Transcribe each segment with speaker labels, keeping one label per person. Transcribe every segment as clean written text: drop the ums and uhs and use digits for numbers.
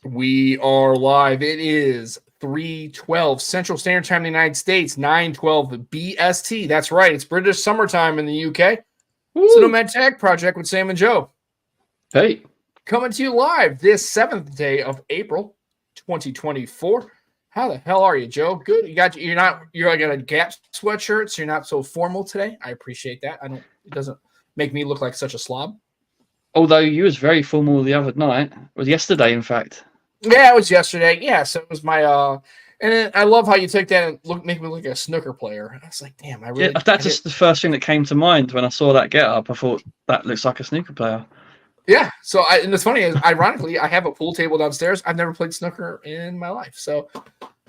Speaker 1: We are live. It is 3:12 Central Standard Time in the United States, 9:12 BST. That's right. It's British summertime in the UK. It's the Nomad Tech Project with Sam and Joe.
Speaker 2: Hey.
Speaker 1: Coming to you live this 7th day of April, 2024. How the hell are you, Joe? Good. You're like in a Gap sweatshirt, so you're not so formal today. I appreciate that. It doesn't make me look like such a slob.
Speaker 2: Although you was very formal the other night. It was yesterday, in fact.
Speaker 1: Yeah, it was yesterday. Yeah, so it was my and then I love how you took that and make me look like a snooker player. I was like, damn,
Speaker 2: That's just the first thing that came to mind when I saw that get up. I thought that looks like a snooker player.
Speaker 1: Yeah. So and the funny is, ironically, I have a pool table downstairs. I've never played snooker in my life. So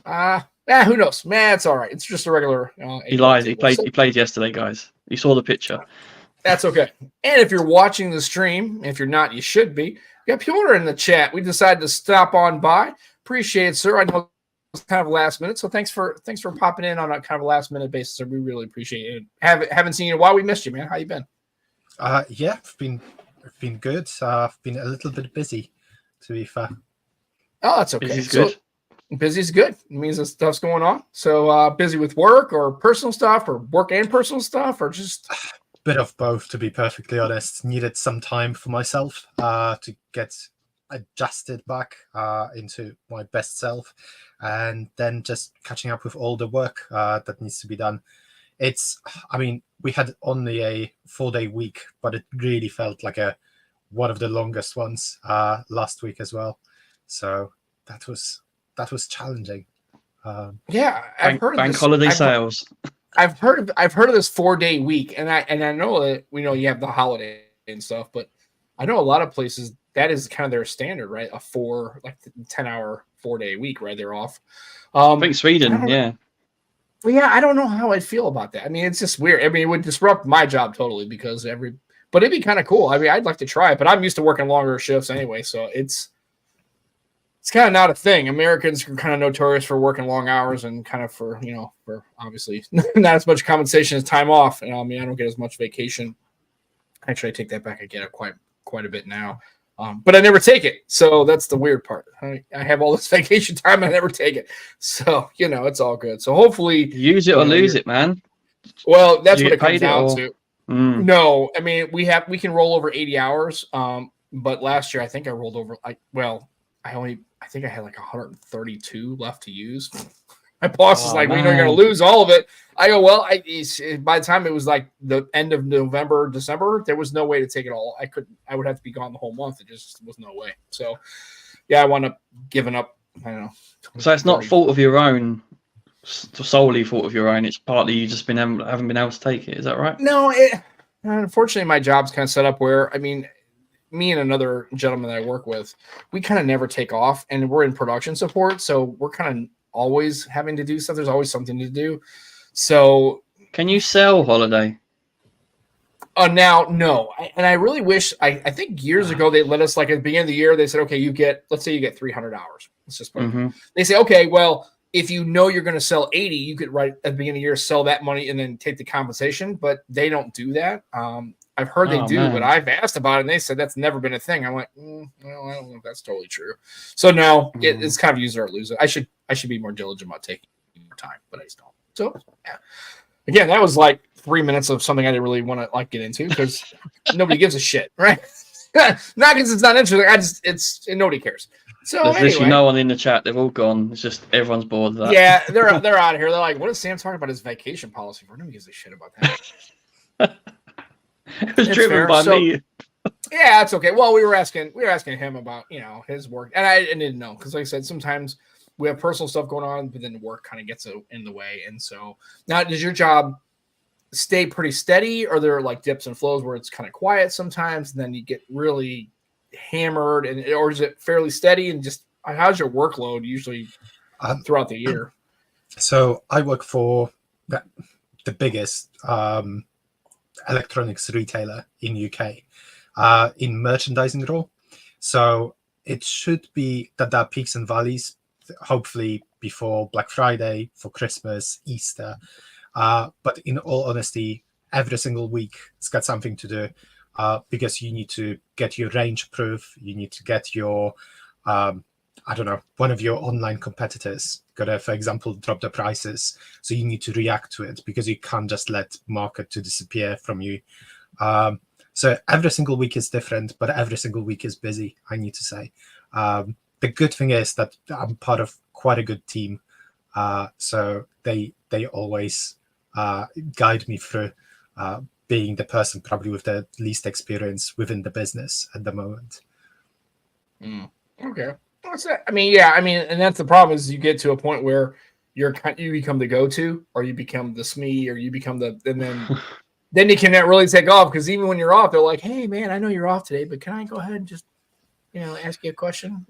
Speaker 1: who knows? Man, it's all right. It's just a regular
Speaker 2: he lied. He played yesterday, guys. You saw the picture.
Speaker 1: That's okay. And if you're watching the stream, if you're not, you should be. We got Piotr in the chat. We decided to stop on by. Appreciate it, sir. I know it's kind of last minute, so thanks for popping in on a kind of a last minute basis. Sir. We really appreciate it. Haven't seen you in a while. We missed you, man. How you been?
Speaker 3: Yeah, I've been good. I've been a little bit busy, to be fair.
Speaker 1: Oh, that's okay.
Speaker 2: Busy's good.
Speaker 1: Busy's good. It means that stuff's going on. So busy with work or personal stuff, or work and personal stuff, or just
Speaker 3: bit of both, to be perfectly honest. Needed some time for myself to get adjusted back into my best self, and then just catching up with all the work that needs to be done. We had only a 4-day week, but it really felt like one of the longest ones last week as well. So that was challenging.
Speaker 1: I've heard
Speaker 2: bank holiday sales.
Speaker 1: I've heard of this 4-day week, and I know that you have the holiday and stuff, but I know a lot of places that is kind of their standard, right? A 10-hour 4-day week, right? They're off.
Speaker 2: I think Sweden, yeah.
Speaker 1: Well, yeah, I don't know how I'd feel about that. I mean, it's just weird. I mean, it would disrupt my job totally because but it'd be kind of cool. I mean, I'd like to try it, but I'm used to working longer shifts anyway, so it's kind of not a thing. Americans are kind of notorious for working long hours and kind of for obviously not as much compensation as time off. And I mean, I don't get as much vacation. Actually, I take that back. I get it quite a bit now. But I never take it. So that's the weird part. I have all this vacation time. I never take it. So, it's all good. So hopefully
Speaker 2: use it or lose it, man.
Speaker 1: Well, that's what it comes down to.
Speaker 2: Mm.
Speaker 1: No, I mean, we can roll over 80 hours. But last year I think I rolled over I think I had like 132 left to use. My boss is like, you're going to lose all of it. I go, well, by the time it was like the end of November, December, there was no way to take it all. I would have to be gone the whole month. It just was no way. So, yeah, I wound up giving up. I don't know.
Speaker 2: So it's not fault of your own, solely fault of your own. It's partly you just haven't been able to take it. Is that right?
Speaker 1: No, unfortunately, my job's kind of set up where, I mean, me and another gentleman that I work with, we kind of never take off, and we're in production support, so we're kind of always having to do stuff. There's always something to do. So,
Speaker 2: can you sell holiday?
Speaker 1: Now, no. I really wish. I think years ago they let us, like at the beginning of the year, they said, okay, let's say you get 300 hours. Let's just put it. They say, okay, well, if you know you're going to sell 80, you could right at the beginning of the year sell that money and then take the compensation. But they don't do that. I've heard they do, but I've asked about it, and they said that's never been a thing. I went, well, I don't know if that's totally true. So no, it's kind of use it or lose it. I should be more diligent about taking more time, but I just don't. So yeah, again, that was like 3 minutes of something I didn't really want to get into because nobody gives a shit, right? Not because it's not interesting. Nobody cares. So
Speaker 2: there's
Speaker 1: anyway,
Speaker 2: literally no one in the chat. They've all gone. It's just everyone's bored of that.
Speaker 1: Yeah, they're out of here. They're like, what is Sam talking about his vacation policy for? Nobody gives a shit about that.
Speaker 2: It was driven by me.
Speaker 1: Yeah, that's okay. Well, we were asking him about his work, and I didn't know because, like I said, sometimes we have personal stuff going on, but then work kind of gets in the way. And so now, does your job stay pretty steady, or there are like dips and flows where it's kind of quiet sometimes, and then you get really hammered, or is it fairly steady? And just how's your workload usually throughout the year?
Speaker 3: So I work for the biggest electronics retailer in UK in merchandising role. So it should be that there are peaks and valleys, hopefully before Black Friday, for Christmas, Easter. But in all honesty, every single week it's got something to do because you need to get your range approved, you need to get your I don't know, one of your online competitors gotta, for example, drop the prices, so you need to react to it because you can't just let market to disappear from you. So every single week is different, but every single week is busy, I need to say. The good thing is that I'm part of quite a good team, so they always guide me through being the person probably with the least experience within the business at the moment.
Speaker 1: Okay. What's that? I mean, yeah, I mean, and that's the problem is you get to a point where you become the go-to, or you become the SME, or you become and then you cannot really take off, because even when you're off, they're like, "Hey, man, I know you're off today, but can I go ahead and just, ask you a question?"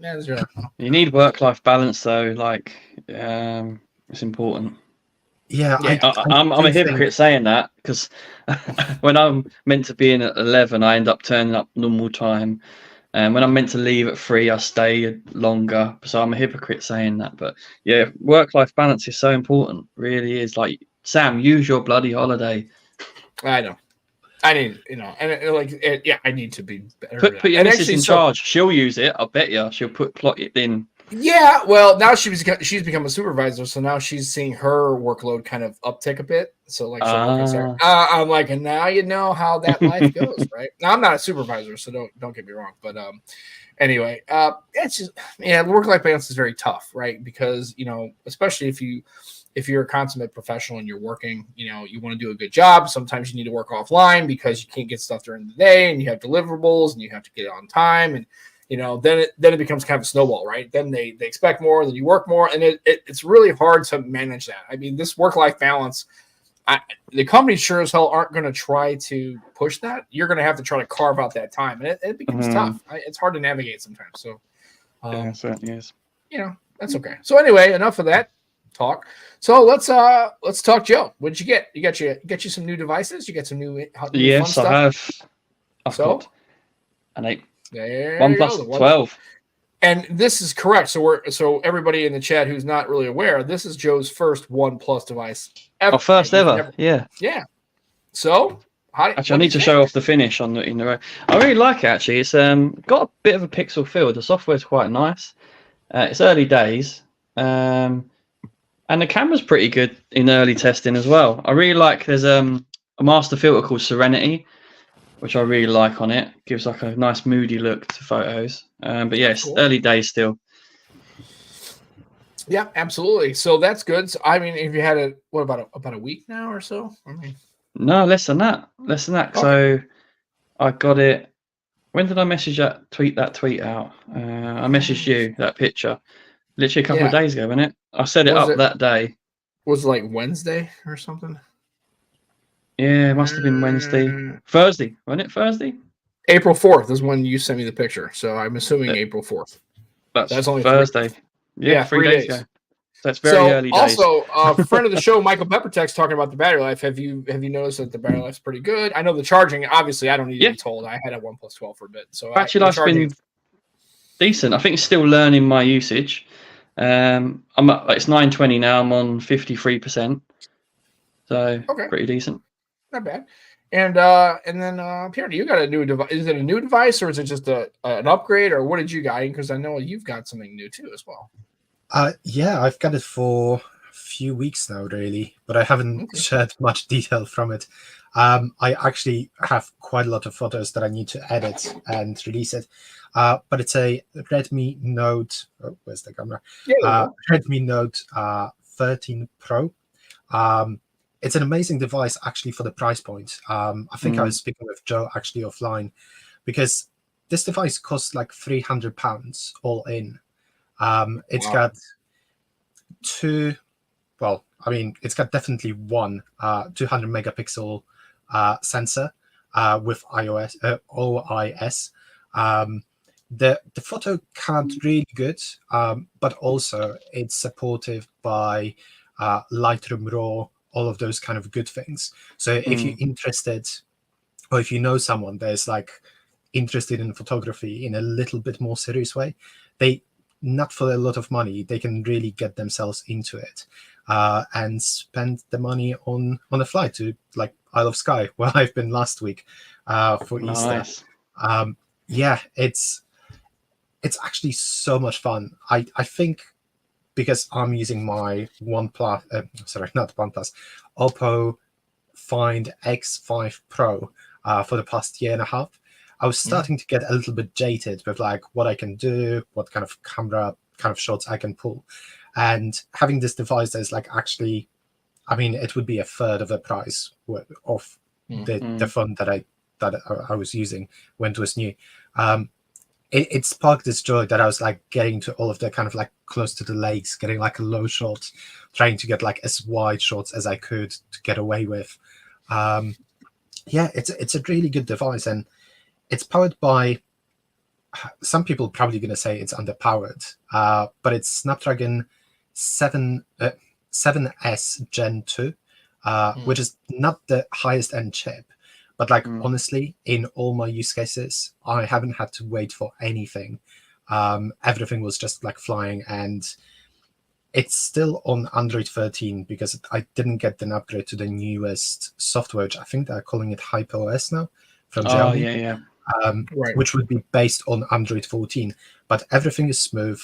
Speaker 2: You need work-life balance, though. Like, it's important.
Speaker 3: Yeah,
Speaker 2: I'm a hypocrite saying that, because when I'm meant to be in at 11, I end up turning up normal time. And when I'm meant to leave at 3, I stay longer. So I'm a hypocrite saying that. But yeah, work-life balance is so important. Really is. Like, Sam, use your bloody holiday.
Speaker 1: I know. I need, I need to be better.
Speaker 2: Put your missus in charge. She'll use it. I bet you. She'll plot it in.
Speaker 1: Yeah, well, now she's become a supervisor, so now she's seeing her workload kind of uptick a bit. So like, I'm like, and now you know how that life goes, right? Now I'm not a supervisor, so don't get me wrong, but anyway, it's just, work-life balance is very tough, right? Because especially if you're a consummate professional and you're working, you want to do a good job. Sometimes you need to work offline because you can't get stuff during the day, and you have deliverables, and you have to get it on time, and then it becomes kind of a snowball, right? Then they expect more, then you work more, and it's really hard to manage that. I mean, this work-life balance, the companies sure as hell aren't going to try to push that. You're going to have to try to carve out that time, and it becomes tough. It's hard to navigate sometimes. So,
Speaker 2: yeah, it certainly is.
Speaker 1: That's okay. So anyway, enough of that talk. So let's talk, Joe. What did you get? You got you some new devices? You got some new
Speaker 2: yes,
Speaker 1: fun stuff?
Speaker 2: I have. I've got an 8.
Speaker 1: There
Speaker 2: OnePlus 12.
Speaker 1: And this is correct. So everybody in the chat who's not really aware, this is Joe's first OnePlus device ever.
Speaker 2: First ever. Yeah.
Speaker 1: So
Speaker 2: actually, I need to show off the finish in the row. I really like it. Actually, it's got a bit of a pixel feel. The software's quite nice. It's early days, and the camera's pretty good in early testing as well. I really like. There's a master filter called Serenity, which I really like on it. Gives like a nice moody look to photos. But yeah, it's early days still.
Speaker 1: Yeah, absolutely. So that's good. So, I mean, if you had about a week now or so? I mean,
Speaker 2: no, less than that. Okay. So I got it. When did I message tweet out? I messaged you that picture. Literally a couple of days ago, wasn't it? I set it up that day.
Speaker 1: Was it like Wednesday or something?
Speaker 2: Yeah, it must have been Wednesday. Thursday, wasn't it Thursday?
Speaker 1: April 4th is when you sent me the picture. So I'm assuming April 4th.
Speaker 2: That's only Thursday. Yeah, 3 days ago. So it's very early days.
Speaker 1: Also, a friend of the show, Michael Peppertech's talking about the battery life. Have you noticed that the battery life's pretty good? I know the charging, obviously, I don't need to be told. I had a OnePlus 12 for a bit. So
Speaker 2: battery life's been decent. I think it's still learning my usage. It's 920 now. I'm on 53%. So pretty decent.
Speaker 1: Not bad. And then Piotr, you got a new device. Is it a new device, or is it just an upgrade, or what did you got? Because I know you've got something new too as well.
Speaker 3: Yeah, I've got it for a few weeks now, really, but I haven't shared much detail from it. I actually have quite a lot of photos that I need to edit and release it. But it's a Redmi Note. Oh, where's the camera? Redmi Note 13 Pro. It's an amazing device, actually, for the price point. I think I was speaking with Joe actually offline, because this device costs like £300 all in. It's got it's got definitely one 200 megapixel sensor with OIS. The photo count really good, but also it's supported by Lightroom RAW, all of those kind of good things. So if you're interested, or if you know someone that's like interested in photography in a little bit more serious way, they, not for a lot of money, they can really get themselves into it and spend the money on a flight to like Isle of Skye, where I've been last week for Easter. Yeah, it's actually so much fun. I think because I'm using my OnePlus, not OnePlus, Oppo Find X5 Pro for the past year and a half, I was starting to get a little bit jaded with like what I can do, what kind of camera kind of shots I can pull, and having this device that is like actually, I mean, it would be a third of the price of the phone that I was using when it was new. It sparked this joy that I was like getting to all of the kind of like close to the lakes, getting like a low shot, trying to get like as wide shots as I could to get away with. It's a really good device, and it's powered by, some people are probably going to say it's underpowered, but it's Snapdragon 7S Gen 2, which is not the highest end chip. But like honestly, in all my use cases, I haven't had to wait for anything. Everything was just like flying, and it's still on Android 13 because I didn't get an upgrade to the newest software, which I think they're calling it HyperOS now from Xiaomi.
Speaker 1: Right.
Speaker 3: Which would be based on Android 14. But everything is smooth,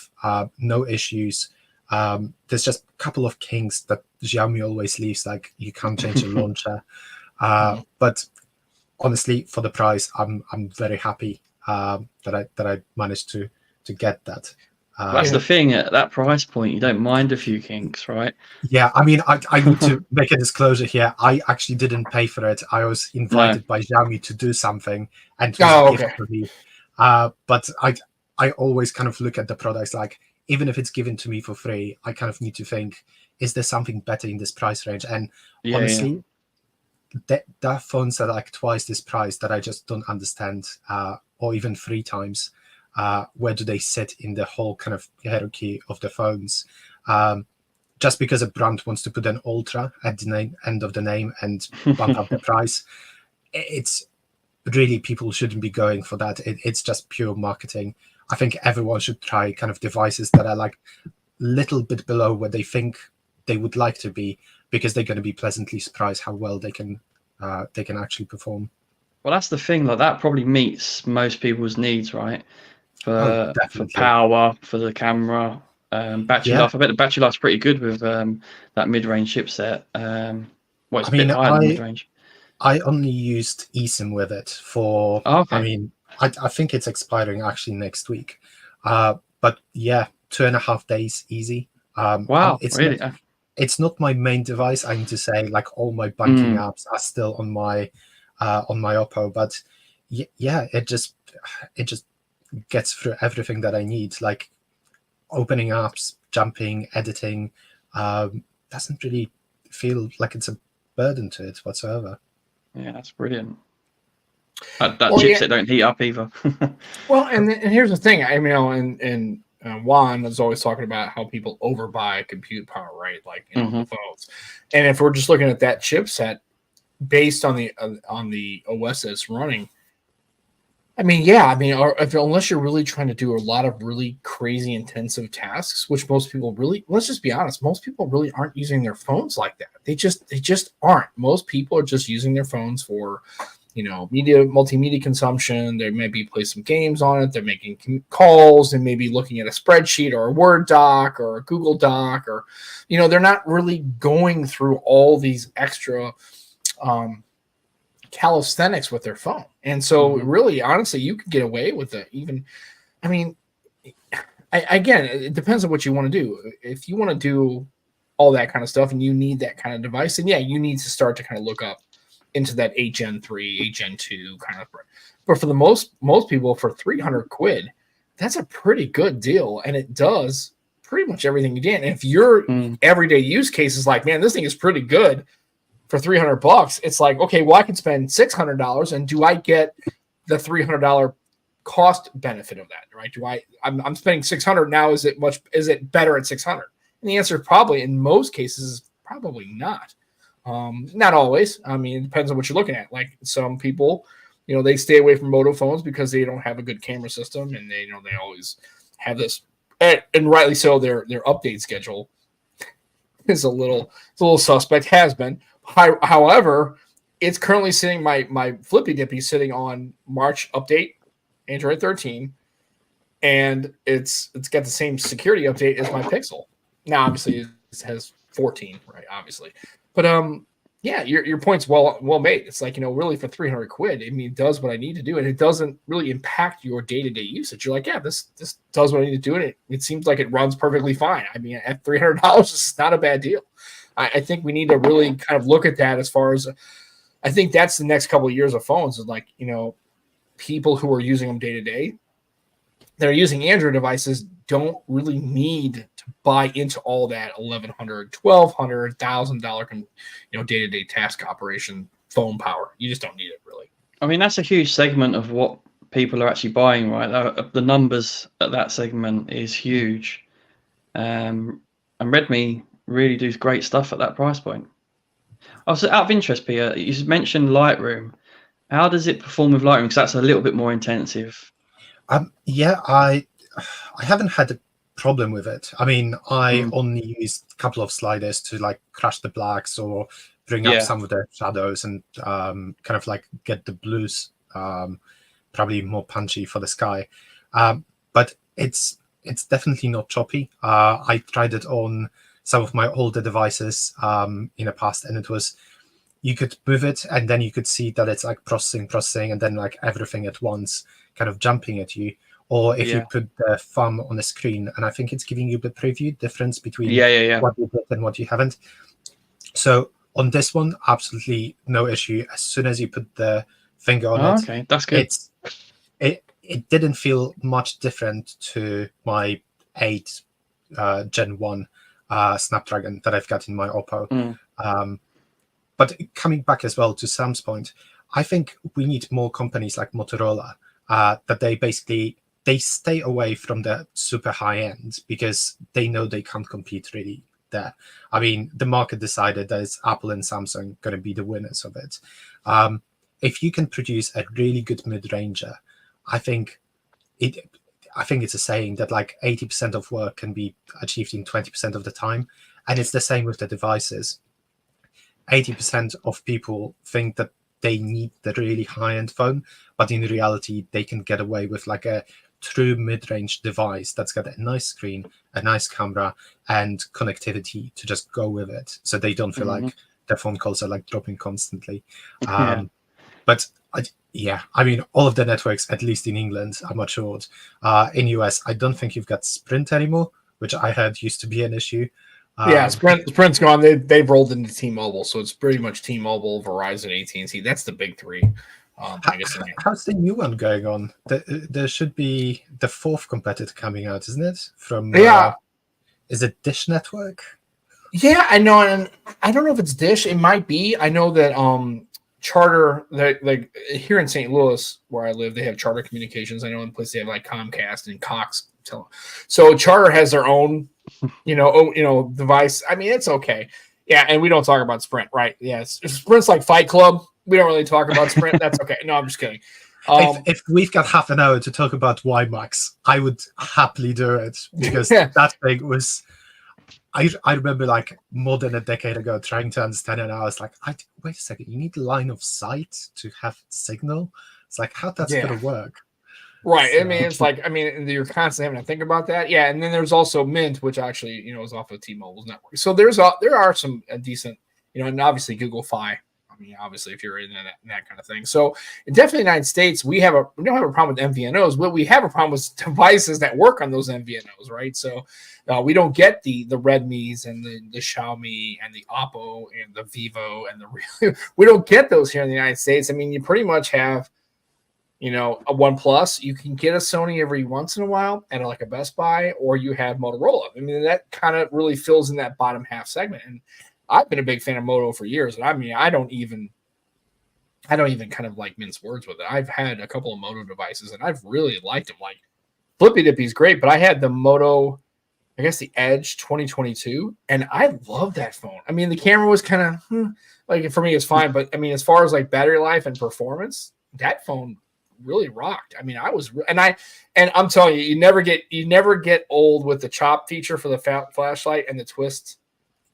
Speaker 3: no issues. There's just a couple of kinks that Xiaomi always leaves, like you can't change the launcher. But honestly, for the price, I'm very happy that I managed to get that.
Speaker 2: That's the thing, at that price point, you don't mind a few kinks, right?
Speaker 3: Yeah, I mean, I need to make a disclosure here. I actually didn't pay for it. I was invited by Xiaomi to do something, and it was a gift for me. But I always kind of look at the products like, even if it's given to me for free, I kind of need to think, is there something better in this price range? And honestly, there are phones that are like twice this price that I just don't understand, or even 3 times. Where do they sit in the whole kind of hierarchy of the phones? Just because a brand wants to put an ultra at the end of the name and bump up the price, it's really, people shouldn't be going for that. It's just pure marketing. I think everyone should try kind of devices that are like a little bit below where they think they would like to be, because they're going to be pleasantly surprised how well they can actually perform.
Speaker 2: Well, that's the thing. Like, that probably meets most people's needs, right? For power, for the camera, battery life. I bet the battery life's pretty good with that mid-range chipset. Well, it's a bit higher than mid-range.
Speaker 3: I only used eSIM with it for. I mean, I think it's expiring actually next week. But yeah, 2.5 days easy.
Speaker 2: Wow, really?
Speaker 3: It's not my main device. I need to say, like, all my banking apps are still on my Oppo, but yeah, it just gets through everything that I need, like opening apps, jumping, editing. Doesn't really feel like it's a burden to it whatsoever.
Speaker 2: Yeah, that's brilliant. That chipset don't heat up either.
Speaker 1: Well, and here's the thing. I mean, and Juan is always talking about how people overbuy compute power, right? Like the phones. And if we're just looking at that chipset based on the OS that's running, I mean, unless you're really trying to do a lot of really crazy intensive tasks, which most people really, let's just be honest, most people really aren't using their phones like that. They just aren't. Most people are just using their phones for, multimedia consumption. They maybe play some games on it. They're making calls and maybe looking at a spreadsheet or a Word doc or a Google doc, or, they're not really going through all these extra calisthenics with their phone. And so really, honestly, you could get away with it. Even, I mean, again, it depends on what you want to do. If you want to do all that kind of stuff and you need that kind of device, then yeah, you need to start to kind of look up into that 8 Gen 3, 8 Gen 2 kind of. But for the most people, for 300 quid, that's a pretty good deal. And it does pretty much everything you can. And if your everyday use case is like, man, this thing is pretty good for $300, it's like, okay, well, I can spend $600, and do I get the $300 cost benefit of that, right? I'm spending $600 now. Is it better at 600? And the answer probably, in most cases, is probably not. Not always. I mean, it depends on what you're looking at. Like, some people, they stay away from Moto phones because they don't have a good camera system, and they always have this, and rightly so, their update schedule is a little suspect, has been. However, it's currently sitting, my Flippy Dippy sitting on March update, Android 13, and it's got the same security update as my Pixel. Now, obviously, it has 14, right? Obviously, but yeah, your point's well made. It's like, really for 300 quid, I mean, it does what I need to do, and it doesn't really impact your day-to-day usage. You're like, yeah, this does what I need to do, and it seems like it runs perfectly fine. I mean, at $300, this is not a bad deal. I think we need to really kind of look at that as far as, I think that's the next couple of years of phones is like, people who are using them day to day, that are using Android devices don't really need to buy into all that $1,100, $1,200, $1,000, day-to-day task operation phone power. You just don't need it really.
Speaker 2: I mean, that's a huge segment of what people are actually buying, right? The numbers at that segment is huge. And Redmi really do great stuff at that price point. Also, out of interest, Peter, you mentioned Lightroom. How does it perform with Lightroom? Because that's a little bit more intensive.
Speaker 3: Yeah, I haven't had a problem with it. I mean, I only used a couple of sliders to like crush the blacks or bring up some of the shadows and kind of like get the blues probably more punchy for the sky. But it's definitely not choppy. I tried it on some of my older devices in the past, and it was, you could move it and then you could see that it's like processing and then like everything at once kind of jumping at you. Or if you put the thumb on the screen, and I think it's giving you the preview difference between what you did and what you haven't. So on this one, absolutely no issue. As soon as you put the finger on it,
Speaker 2: okay, that's good.
Speaker 3: It didn't feel much different to my 8 Gen 1 Snapdragon that I've got in my Oppo. But coming back as well to Sam's point, I think we need more companies like Motorola that they stay away from the super high end because they know they can't compete really there. I mean, the market decided that it's Apple and Samsung going to be the winners of it. If you can produce a really good mid-ranger, I think it's a saying that like 80% of work can be achieved in 20% of the time. And it's the same with the devices. 80% of people think that they need the really high-end phone, but in reality, they can get away with like a true mid-range device that's got a nice screen, a nice camera, and connectivity to just go with it. So they don't feel like their phone calls are like dropping constantly. But I mean, all of the networks, at least in England, are matured. In US, I don't think you've got Sprint anymore, which I heard used to be an issue.
Speaker 1: Sprint's gone. They've rolled into T-Mobile, so it's pretty much T-Mobile, Verizon, AT&T. That's the big three. I guess.
Speaker 3: How's the new one going on? There should be the 4th competitor coming out, isn't it? From is it Dish Network?
Speaker 1: Yeah, I know, and I don't know if it's Dish. It might be. I know that Charter, like here in St. Louis, where I live, they have Charter Communications. I know in place they have like Comcast and Cox. So Charter has their own, device. I mean, it's okay. Yeah, and we don't talk about Sprint, right? Yeah, Sprint's like Fight Club. We don't really talk about Sprint. That's okay. No, I'm just kidding.
Speaker 3: If we've got half an hour to talk about WiMAX, I would happily do it because that thing was. I remember like more than a decade ago trying to understand it, and I was like, wait a second, you need line of sight to have signal. It's like, how that's going to work?
Speaker 1: Right. So, I mean, it's like, you're constantly having to think about that. Yeah. And then there's also Mint, which actually, is off of T-Mobile's network. So there are some decent, and obviously Google Fi. I mean, obviously, if you're in that kind of thing. So definitely in the United States, we don't have a problem with MVNOs, but we have a problem with devices that work on those MVNOs, right? So we don't get the Redmis and the Xiaomi and the Oppo and the Vivo and we don't get those here in the United States. I mean, you pretty much have, a OnePlus. You can get a Sony every once in a while at like a Best Buy, or you have Motorola. I mean, that kind of really fills in that bottom half segment. And I've been a big fan of Moto for years. And I mean, I don't even kind of like mince words with it. I've had a couple of Moto devices and I've really liked them. Like Flippy Dippy's great, but I had the Moto, I guess the Edge 2022, and I love that phone. I mean, the camera was kind of like, for me, it's fine. But I mean, as far as like battery life and performance, that phone really rocked. I mean, I'm telling you, you never get old with the chop feature for the flashlight and the twist.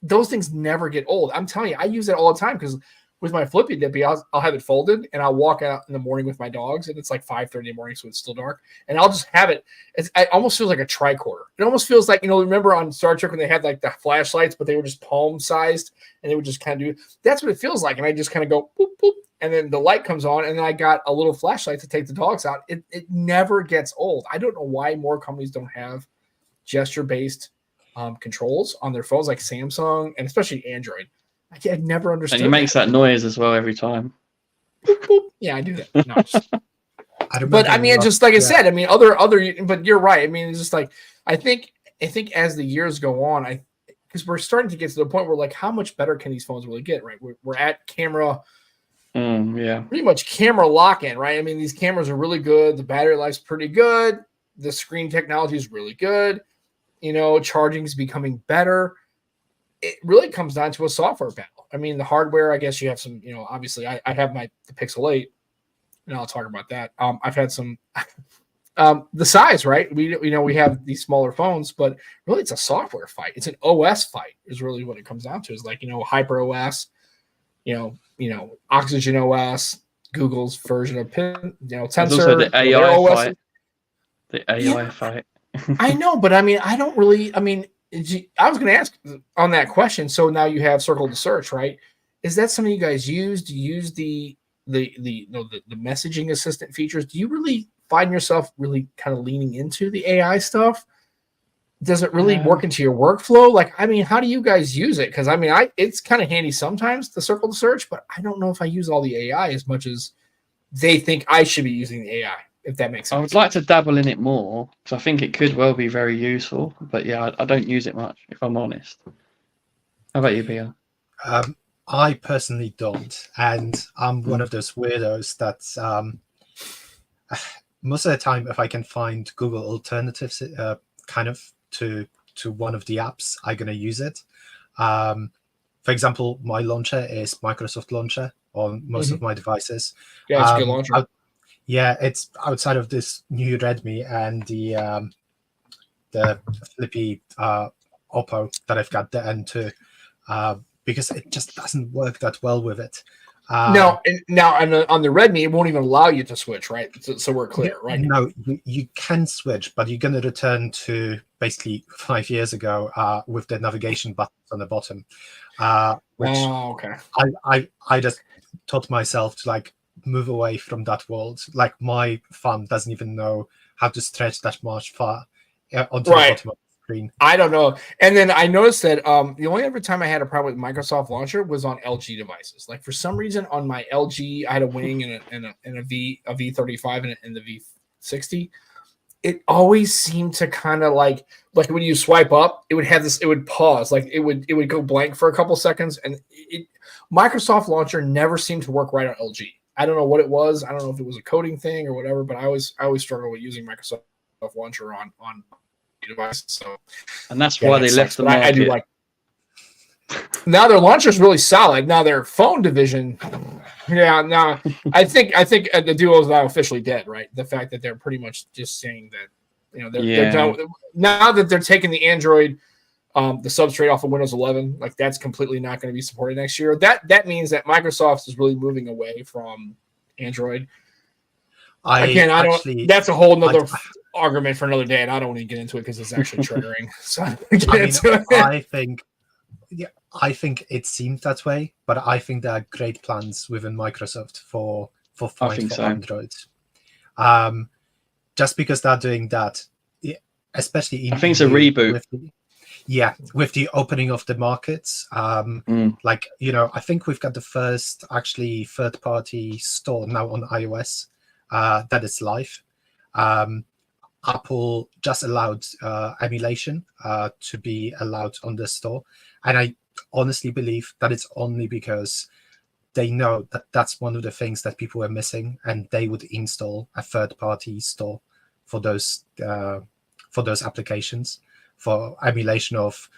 Speaker 1: Those things never get old. I'm telling you, I use it all the time because with my flippy dippy, I'll have it folded and I'll walk out in the morning with my dogs, and it's like 5:30 in the morning, so it's still dark, and I'll just have it. It almost feels like a tricorder. It almost feels like, remember on Star Trek when they had like the flashlights, but they were just palm sized, and they would just kind of do. That's what it feels like, and I just kind of go boop boop, and then the light comes on, and then I got a little flashlight to take the dogs out. It never gets old. I don't know why more companies don't have gesture based controls on their phones, like Samsung and especially Android. I never understood.
Speaker 2: And it makes that noise as well every time.
Speaker 1: Boop, boop. Yeah, I do that. No,
Speaker 3: But
Speaker 1: I mean, just like I said, I mean, other. But you're right. I mean, it's just like I think as the years go on, because we're starting to get to the point where like, how much better can these phones really get? Right, we're at camera. Pretty much camera lock-in, right? I mean, these cameras are really good. The battery life's pretty good. The screen technology is really good. Charging is becoming better. It really comes down to a software battle. I mean, the hardware, I guess you have some, obviously I have the Pixel 8, and I'll talk about that. I've had some, the size, right? We have these smaller phones, but really it's a software fight. It's an OS fight is really what it comes down to, is like, Hyper OS, Oxygen OS, Google's version of Tensor.
Speaker 2: There's also the AI fight. The AI fight.
Speaker 1: I know, but I mean, I don't really, I mean, I was going to ask on that question. So now you have Circle to Search, right? Is that something you guys use? Do you use the messaging assistant features? Do you really find yourself really kind of leaning into the AI stuff? Does it really work into your workflow? Like, I mean, how do you guys use it? Because I mean, it's kind of handy sometimes, the Circle to Search, but I don't know if I use all the AI as much as they think I should be using the AI. If that makes sense.
Speaker 2: I would like to dabble in it more, because I think it could well be very useful. But yeah, I don't use it much, if I'm honest. How about you, Pia?
Speaker 3: I personally don't, and I'm one of those weirdos that most of the time, if I can find Google alternatives, kind of to one of the apps, I'm gonna use it. For example, my launcher is Microsoft Launcher on most of my devices.
Speaker 1: Yeah, it's a good launcher.
Speaker 3: Yeah, it's outside of this new Redmi and the flippy Oppo that I've got the N2, because it just doesn't work that well with it.
Speaker 1: Now on the Redmi, it won't even allow you to switch, right? So we're clear, right?
Speaker 3: No, you can switch, but you're going to return to basically 5 years ago with the navigation buttons on the bottom, which
Speaker 1: okay.
Speaker 3: I just taught myself to like move away from that world. Like my thumb doesn't even know how to stretch that much far onto the bottom of the screen. I
Speaker 1: don't know. And then I noticed that the only other time I had a problem with Microsoft Launcher was on LG devices. Like for some reason on my LG, I had a Wing and a V35 and the V60. It always seemed to kind of like when you swipe up, it would have this. It would pause, like it would go blank for a couple seconds, and Microsoft Launcher never seemed to work right on LG. I don't know what it was. I don't know if it was a coding thing or whatever, but I always struggle with using Microsoft Launcher on devices. So,
Speaker 2: and that's why they left the market.
Speaker 1: I do like. Now their launcher is really solid. Now their phone division, Now I think the Duo is now officially dead. Right, the fact that they're pretty much just saying that they're done. Now that they're taking the Android. The substrate off of Windows 11, like that's completely not going to be supported next year. That means that Microsoft is really moving away from Android. That's a whole nother argument for another day, and I don't want to get into it because it's actually triggering. So
Speaker 3: I think it seems that way, but I think there are great plans within Microsoft for Android. Just because they're doing that, especially
Speaker 2: I think it's a reboot.
Speaker 3: With the opening of the markets, I think we've got the first actually third-party store now on iOS that is live. Apple just allowed emulation to be allowed on the store, and I honestly believe that it's only because they know that that's one of the things that people are missing, and they would install a third-party store for those applications. For emulation of,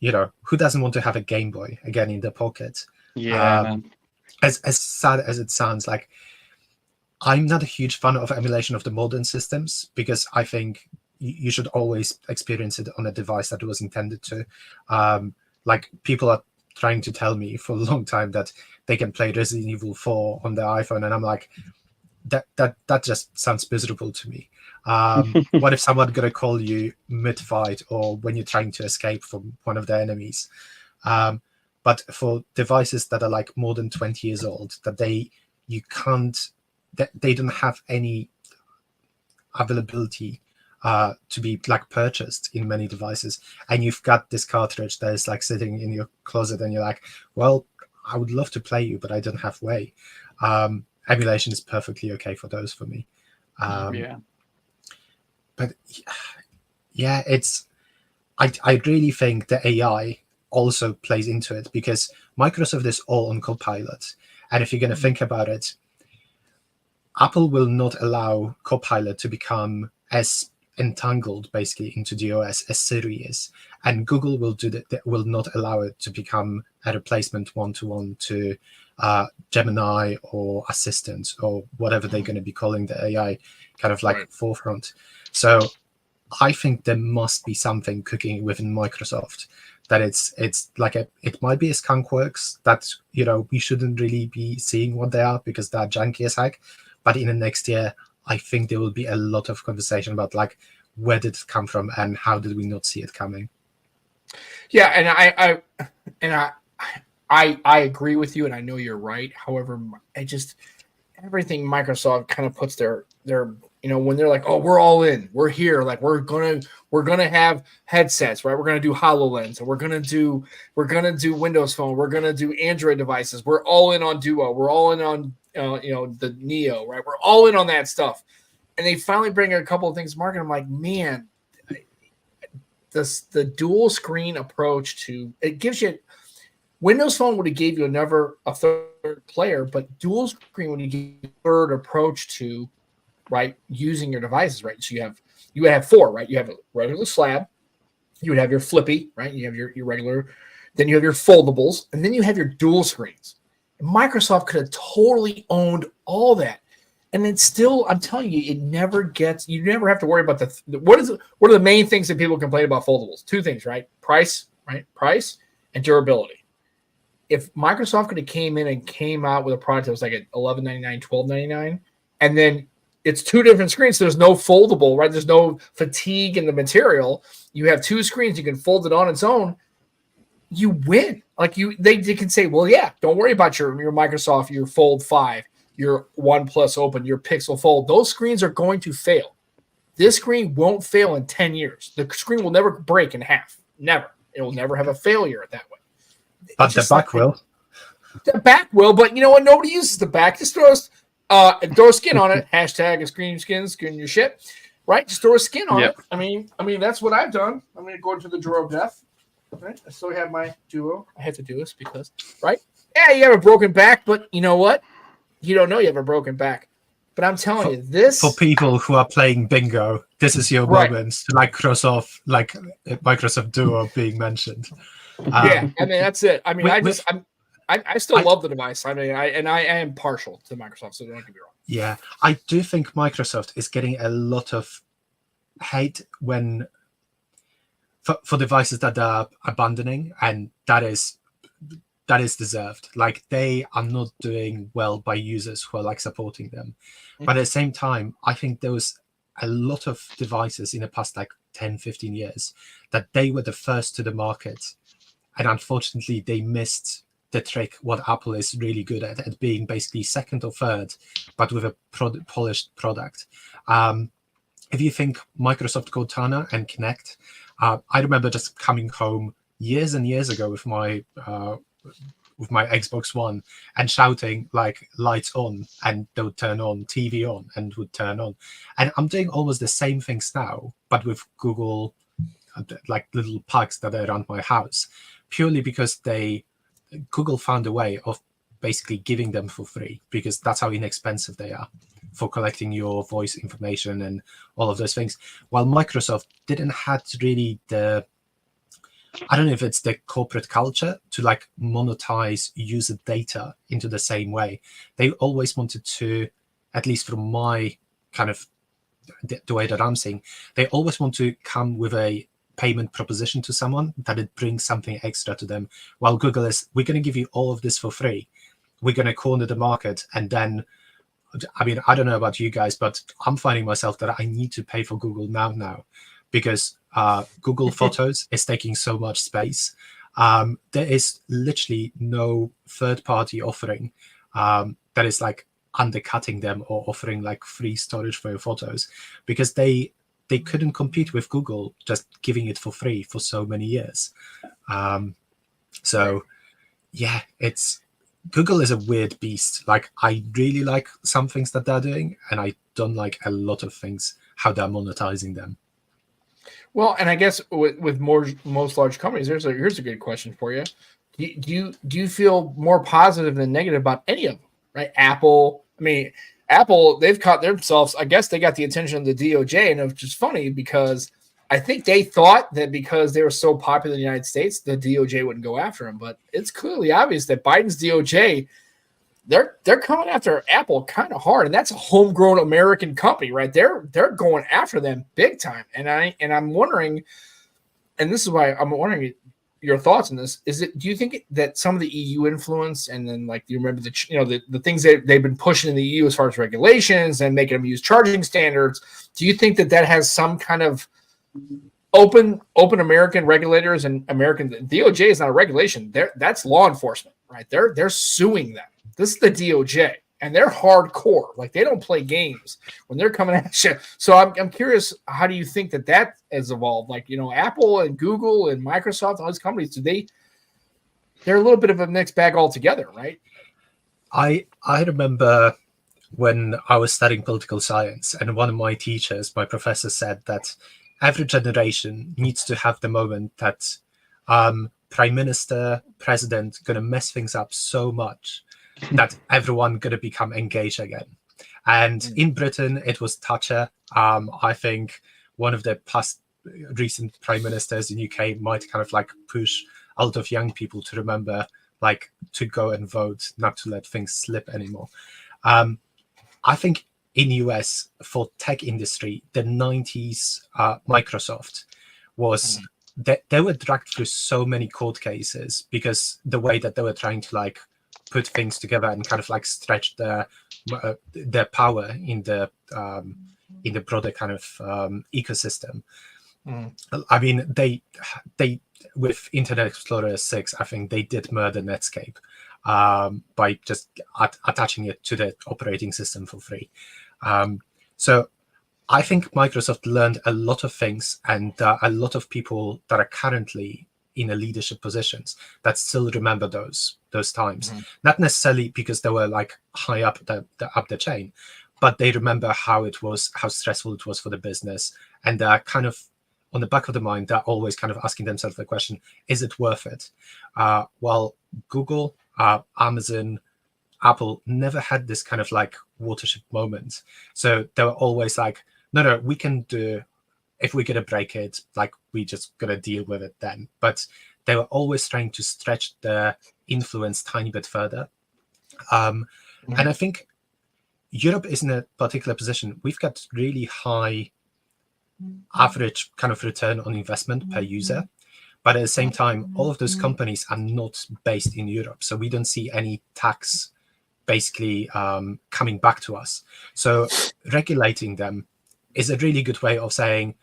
Speaker 3: who doesn't want to have a Game Boy again in their pocket?
Speaker 2: Yeah.
Speaker 3: As sad as it sounds, like I'm not a huge fan of emulation of the modern systems because I think you should always experience it on a device that it was intended to. Like people are trying to tell me for a long time that they can play Resident Evil 4 on their iPhone, and I'm like, that just sounds miserable to me. What if someone gonna call you mid-fight or when you're trying to escape from one of their enemies? But for devices that are like more than 20 years old, that they don't have any availability to be like purchased in many devices, and you've got this cartridge that is like sitting in your closet, and you're like, well, I would love to play you, but I don't have way. Emulation is perfectly okay for those for me. But yeah, I really think the AI also plays into it, because Microsoft is all on Copilot. And if you're going to think about it, Apple will not allow Copilot to become as entangled basically into the OS as Siri is. And Google will will not allow it to become a replacement one-to-one to Gemini or Assistant or whatever they're going to be calling the AI kind of like forefront. So I think there must be something cooking within Microsoft that it's like it might be a skunkworks that, you know, we shouldn't really be seeing what they are because they're janky as heck. But in the next year, I think there will be a lot of conversation about like, where did it come from and how did we not see it coming?
Speaker 1: Yeah, and I agree with you, and I know you're right. However, everything Microsoft kind of puts their when they're like, oh, we're all in, we're here, like we're gonna have headsets, right? We're gonna do HoloLens, and we're gonna do Windows Phone, we're gonna do Android devices. We're all in on Duo, we're all in on the Neo, right? We're all in on that stuff. And they finally bring a couple of things to market. I'm like, man, the dual screen approach to it gives you. Windows Phone would have gave you a third player, but dual screen would give you a third approach to, right, using your devices, right? So you would have four, right? You have a regular slab, you would have your flippy, right? You have your regular, then you have your foldables, and then you have your dual screens. And Microsoft could have totally owned all that. And then still, I'm telling you, you never have to worry about what are the main things that people complain about foldables? Two things, right? Price and durability. If Microsoft could have came out with a product that was like at $11.99, $12.99, and then it's two different screens, so there's no foldable, right? There's no fatigue in the material. You have two screens, you can fold it on its own. You win. Like they can say, well, yeah, don't worry about your Microsoft, your Fold 5, your OnePlus Open, your Pixel Fold. Those screens are going to fail. This screen won't fail in 10 years. The screen will never break in half. Never. It will never have a failure that way.
Speaker 3: But the back will.
Speaker 1: The back will, but you know what? Nobody uses the back. Just throw a skin on it. Hashtag skin your shit. Right? Just throw a skin on it. I mean, that's what I've done. I'm going to go into the drawer of death. Right? I still have my Duo. I had to do this because, right? Yeah, you have a broken back, but you know what? You don't know you have a broken back. But I'm telling you, this...
Speaker 3: For people who are playing bingo, this is your moment to like cross off like Microsoft Duo being mentioned.
Speaker 1: Yeah, I mean, that's it. I mean, I still love the device. I mean, I am partial to Microsoft, so don't get me wrong.
Speaker 3: Yeah, I do think Microsoft is getting a lot of hate for devices that are abandoning, and that is deserved. Like, they are not doing well by users who are like supporting them. But at the same time, I think there was a lot of devices in the past like 10, 15 years that they were the first to the market. And unfortunately, they missed the trick, what Apple is really good at being basically second or third, but with a polished product. If you think Microsoft Cortana and Kinect, I remember just coming home years and years ago with my Xbox One and shouting like lights on, and they would turn on, TV on, and would turn on. And I'm doing almost the same things now, but with Google, like little pugs that are around my house, purely because Google found a way of basically giving them for free, because that's how inexpensive they are for collecting your voice information and all of those things. While Microsoft didn't have really I don't know if it's the corporate culture to like monetize user data into the same way. They always wanted to, at least from my kind of the way that I'm seeing, they always want to come with a payment proposition to someone, that it brings something extra to them. While Google is, we're going to give you all of this for free. We're going to corner the market. And then, I mean, I don't know about you guys, but I'm finding myself that I need to pay for Google now because Google Photos is taking so much space. There is literally no third-party offering that is like undercutting them or offering like free storage for your photos, because they couldn't compete with Google just giving it for free for so many years. So yeah, Google is a weird beast. Like, I really like some things that they're doing, and I don't like a lot of things how they're monetizing them.
Speaker 1: Well, and I guess with most large companies, here's a good question for you. Do you feel more positive than negative about any of them? Right? Apple. I mean, Apple, they've caught themselves. I guess they got the attention of the DOJ, and it's just funny because I think they thought that because they were so popular in the United States, the DOJ wouldn't go after them. But it's clearly obvious that Biden's DOJ, they're coming after Apple kind of hard, and that's a homegrown American company, right? They're going after them big time, and I'm wondering, and this is why I'm wondering your thoughts on this. Do you think that some of the EU influence, and then like you remember the things that they've been pushing in the EU as far as regulations and making them use charging standards? Do you think that has some kind of open American regulators and American DOJ is not a regulation. That's law enforcement, right? They're suing them. This is the DOJ, and they're hardcore. Like, they don't play games when they're coming at you. So I'm curious, how do you think that has evolved? Like, Apple and Google and Microsoft, all these companies, they're a little bit of a mixed bag altogether, right?
Speaker 3: I remember when I was studying political science, and one of my teachers, my professor, said that every generation needs to have the moment that prime minister, president going to mess things up so much that everyone going to become engaged again. And in Britain, it was Thatcher. I think one of the past recent prime ministers in UK might kind of like push a lot of young people to remember, like, to go and vote, not to let things slip anymore. I think in US, for tech industry, the 90s Microsoft was they were dragged through so many court cases because the way that they were trying to like put things together and kind of like stretch their power in the broader kind of ecosystem. I mean, they with Internet Explorer 6, I think they did murder Netscape by just attaching it to the operating system for free. So I think Microsoft learned a lot of things, and a lot of people that are currently in a leadership positions that still remember those times. Not necessarily because they were like high up the chain, but they remember how stressful it was for the business, and they're kind of on the back of the mind, they're always kind of asking themselves the question, is it worth it? While Google, Amazon, Apple never had this kind of like watershed moment. So they were always like, no, we can do, if we're going to break it, like, we just going to deal with it then. But they were always trying to stretch their influence tiny bit further. And I think Europe is in a particular position. We've got really high average kind of return on investment per user. But at the same time, all of those companies are not based in Europe. So we don't see any tax basically coming back to us. So regulating them is a really good way of saying,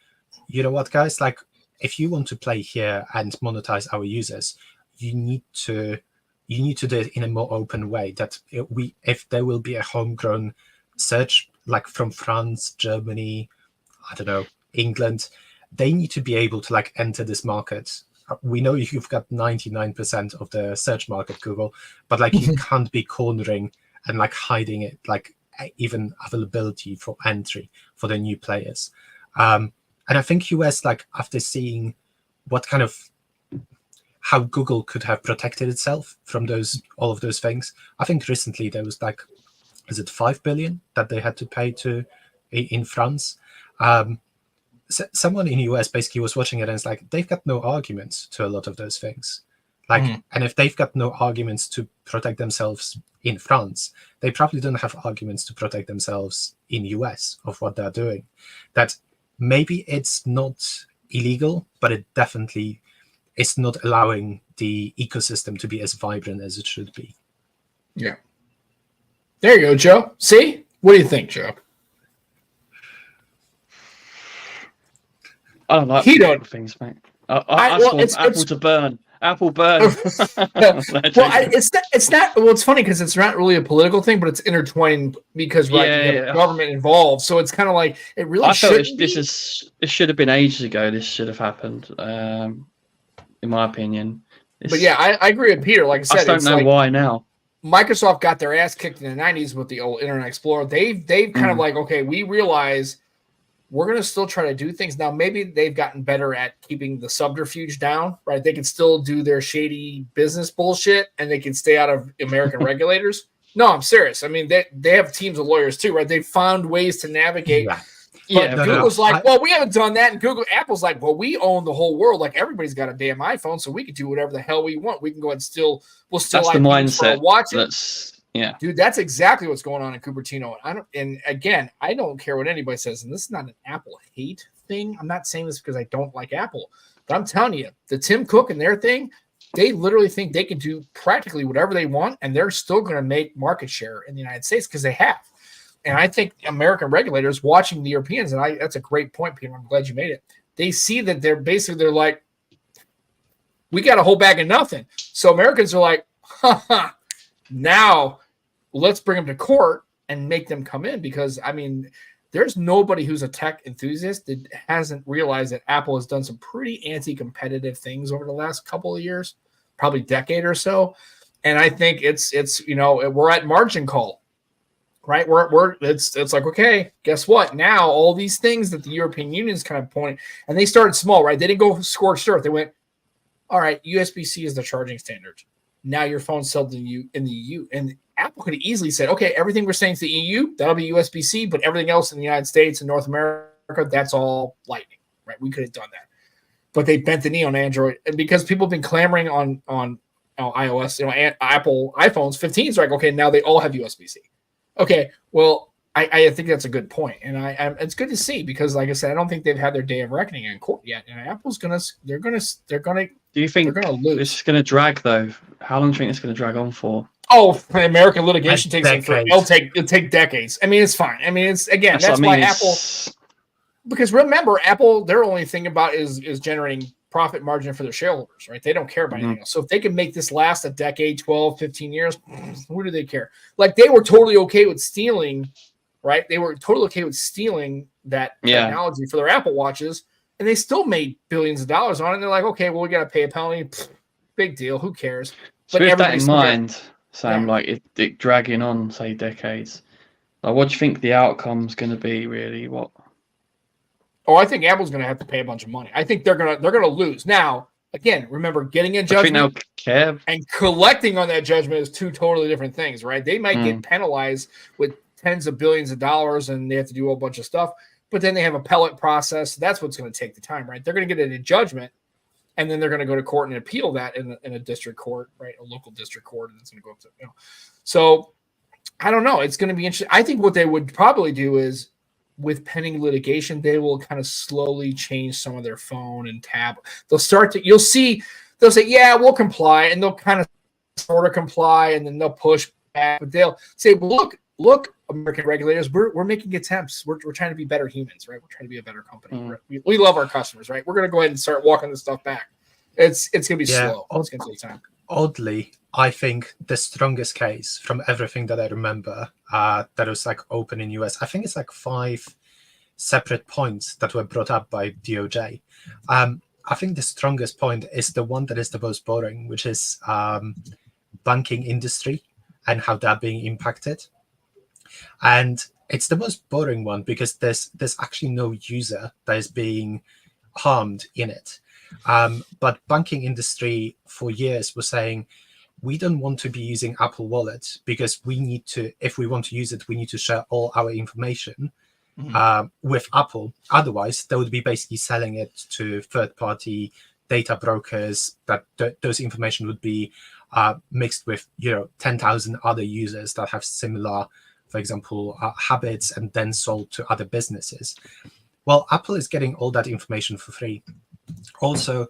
Speaker 3: you know what, guys, like, if you want to play here and monetize our users, you need to do it in a more open way. That if there will be a homegrown search, like from France, Germany, I don't know, England, they need to be able to like enter this market. We know you've got 99% of the search market, Google, but like you can't be cornering and like hiding it, like even availability for entry for the new players. And I think US, like, after seeing how Google could have protected itself from all of those things, I think recently there was like, is it 5 billion that they had to pay in France? Someone in US basically was watching it and it's like, they've got no arguments to a lot of those things. Like, and if they've got no arguments to protect themselves in France, they probably don't have arguments to protect themselves in US of what they're doing. That maybe it's not illegal, but it definitely is not allowing the ecosystem to be as vibrant as it should be.
Speaker 1: Yeah. There you go, Joe. See? What do you think, Joe?
Speaker 2: I don't like things, mate. I want Apple to burn. Apple burn.
Speaker 1: Well, it's not. Well, it's funny because it's not really a political thing, but it's intertwined because you have government involved. So it's kind of like it really.
Speaker 2: I felt this should have been ages ago. This should have happened, in my opinion.
Speaker 1: But yeah, I agree with Peter. Like I said,
Speaker 2: I don't know why now.
Speaker 1: Microsoft got their ass kicked in the 90s with the old Internet Explorer. They've kind of like, okay, we realize we're going to still try to do things. Now, maybe they've gotten better at keeping the subterfuge down, right? They can still do their shady business bullshit and they can stay out of American regulators. No, I'm serious. I mean, they have teams of lawyers too, right? They've found ways to navigate.
Speaker 2: Yeah.
Speaker 1: But Google's like, well, we haven't done that. And Apple's like, well, we own the whole world. Like everybody's got a damn iPhone, so we can do whatever the hell we want. We can go and we'll still
Speaker 2: that's the mindset.
Speaker 1: Watch it. Dude, that's exactly what's going on in Cupertino. And again, I don't care what anybody says, and this is not an Apple hate thing. I'm not saying this because I don't like Apple, but I'm telling you, the Tim Cook and their thing, they literally think they can do practically whatever they want, and they're still going to make market share in the United States because they have. And I think American regulators watching the Europeans, and that's a great point, Peter. I'm glad you made it. They see that they're like, we got a whole bag of nothing. So Americans are like, now let's bring them to court and make them come in because, I mean, there's nobody who's a tech enthusiast that hasn't realized that Apple has done some pretty anti-competitive things over the last couple of years, probably decade or so. And I think it's we're at margin call, right? It's like, okay, guess what? Now all these things that the European Union is kind of pointing, and they started small, right? They didn't go scorched earth. They went, all right, USB-C is the charging standard. Now your phone's sold in the EU. And Apple could have easily said, okay, everything we're saying to the EU, that'll be USB-C, but everything else in the United States and North America, that's all Lightning, right? We could have done that. But they bent the knee on Android. And because people have been clamoring on iOS, Apple iPhones 15s are like, okay, now they all have USB-C. Okay, well, I think that's a good point. And it's good to see because, like I said, I don't think they've had their day of reckoning in court yet. And Apple's they're gonna.
Speaker 2: Do you think this is gonna drag though? How long do you think it's gonna drag on for?
Speaker 1: Oh, American litigation it'll take decades. I mean, it's fine. I mean, that's why Apple. Because remember, Apple, their only thing about is generating profit margin for their shareholders, right? They don't care about anything else. So if they can make this last a decade, 12, 15 years, who do they care? Like they were totally okay with stealing, right? They were totally okay with stealing that technology for their Apple Watches, and they still made billions of dollars on it. And they're like, okay, well, we got to pay a penalty. Big deal. Who cares?
Speaker 2: So with that in mind, Sam, like it dragging on, say, decades, like what do you think the outcome's going to be, really? What?
Speaker 1: Oh, I think Apple's going to have to pay a bunch of money. I think they're going to lose. Now, again, remember, getting a judgment and collecting on that judgment is two totally different things, right? They might get penalized with tens of billions of dollars, and they have to do a whole bunch of stuff. But then they have appellate process. That's what's going to take the time, right? They're going to get a judgment, and then they're going to go to court and appeal that in a district court, right? A local district court, and it's going to go up to So I don't know. It's going to be interesting. I think what they would probably do is, with pending litigation, they will kind of slowly change some of their phone and tab. They'll say, yeah, we'll comply, and they'll kind of sort of comply, and then they'll push back. But they'll say, well, look, American regulators, we're making attempts. We're trying to be better humans, right? We're trying to be a better company. Right? We love our customers, right? We're going to go ahead and start walking this stuff back. It's going to be slow. It's going to take time.
Speaker 3: Oddly, I think the strongest case from everything that I remember that was like open in US, I think it's like 5 separate points that were brought up by DOJ. I think the strongest point is the one that is the most boring, which is banking industry and how that being impacted. And it's the most boring one because there's actually no user that is being harmed in it. But banking industry for years was saying, we don't want to be using Apple Wallet because we need to, if we want to use it, we need to share all our information with Apple. Otherwise, they would be basically selling it to third-party data brokers that those information would be mixed with 10,000 other users that have similar, for example, habits, and then sold to other businesses. Well, Apple is getting all that information for free. Also,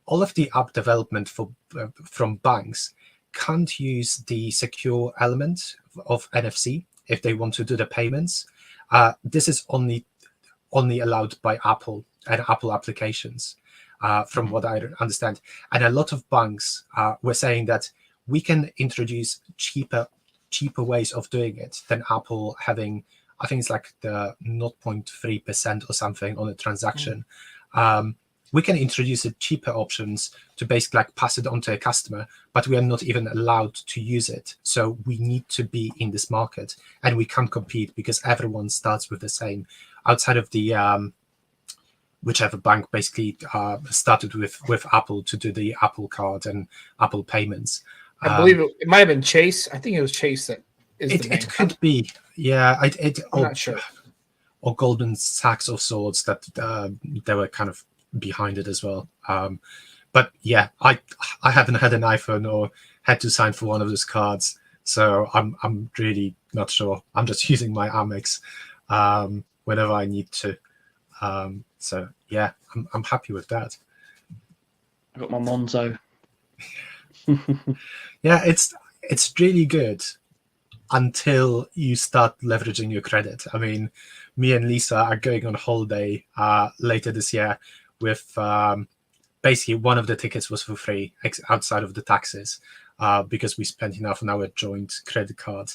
Speaker 3: all of the app development from banks can't use the secure element of NFC if they want to do the payments. This is only allowed by Apple and Apple applications, from what I understand. And a lot of banks were saying that we can introduce cheaper ways of doing it than Apple having, I think it's like the 0.3% or something on a transaction. We can introduce cheaper options to basically like pass it on to a customer, but we are not even allowed to use it. So we need to be in this market, and we can't compete because everyone starts with the same. Outside of the whichever bank basically started with Apple to do the Apple Card and Apple payments.
Speaker 1: I believe it might have been Chase. I think it was Chase that is the bank.
Speaker 3: It could be, yeah.
Speaker 1: I'm not sure.
Speaker 3: Or Goldman Sachs of sorts that they were kind of behind it as well. But yeah, I haven't had an iPhone or had to sign for one of those cards, so I'm really not sure. I'm just using my Amex whenever I need to. So yeah, I'm happy with that.
Speaker 2: I got my Monzo.
Speaker 3: Yeah, it's really good until you start leveraging your credit. I mean, me and Lisa are going on holiday later this year with basically one of the tickets was for free outside of the taxes because we spent enough on our joint credit card.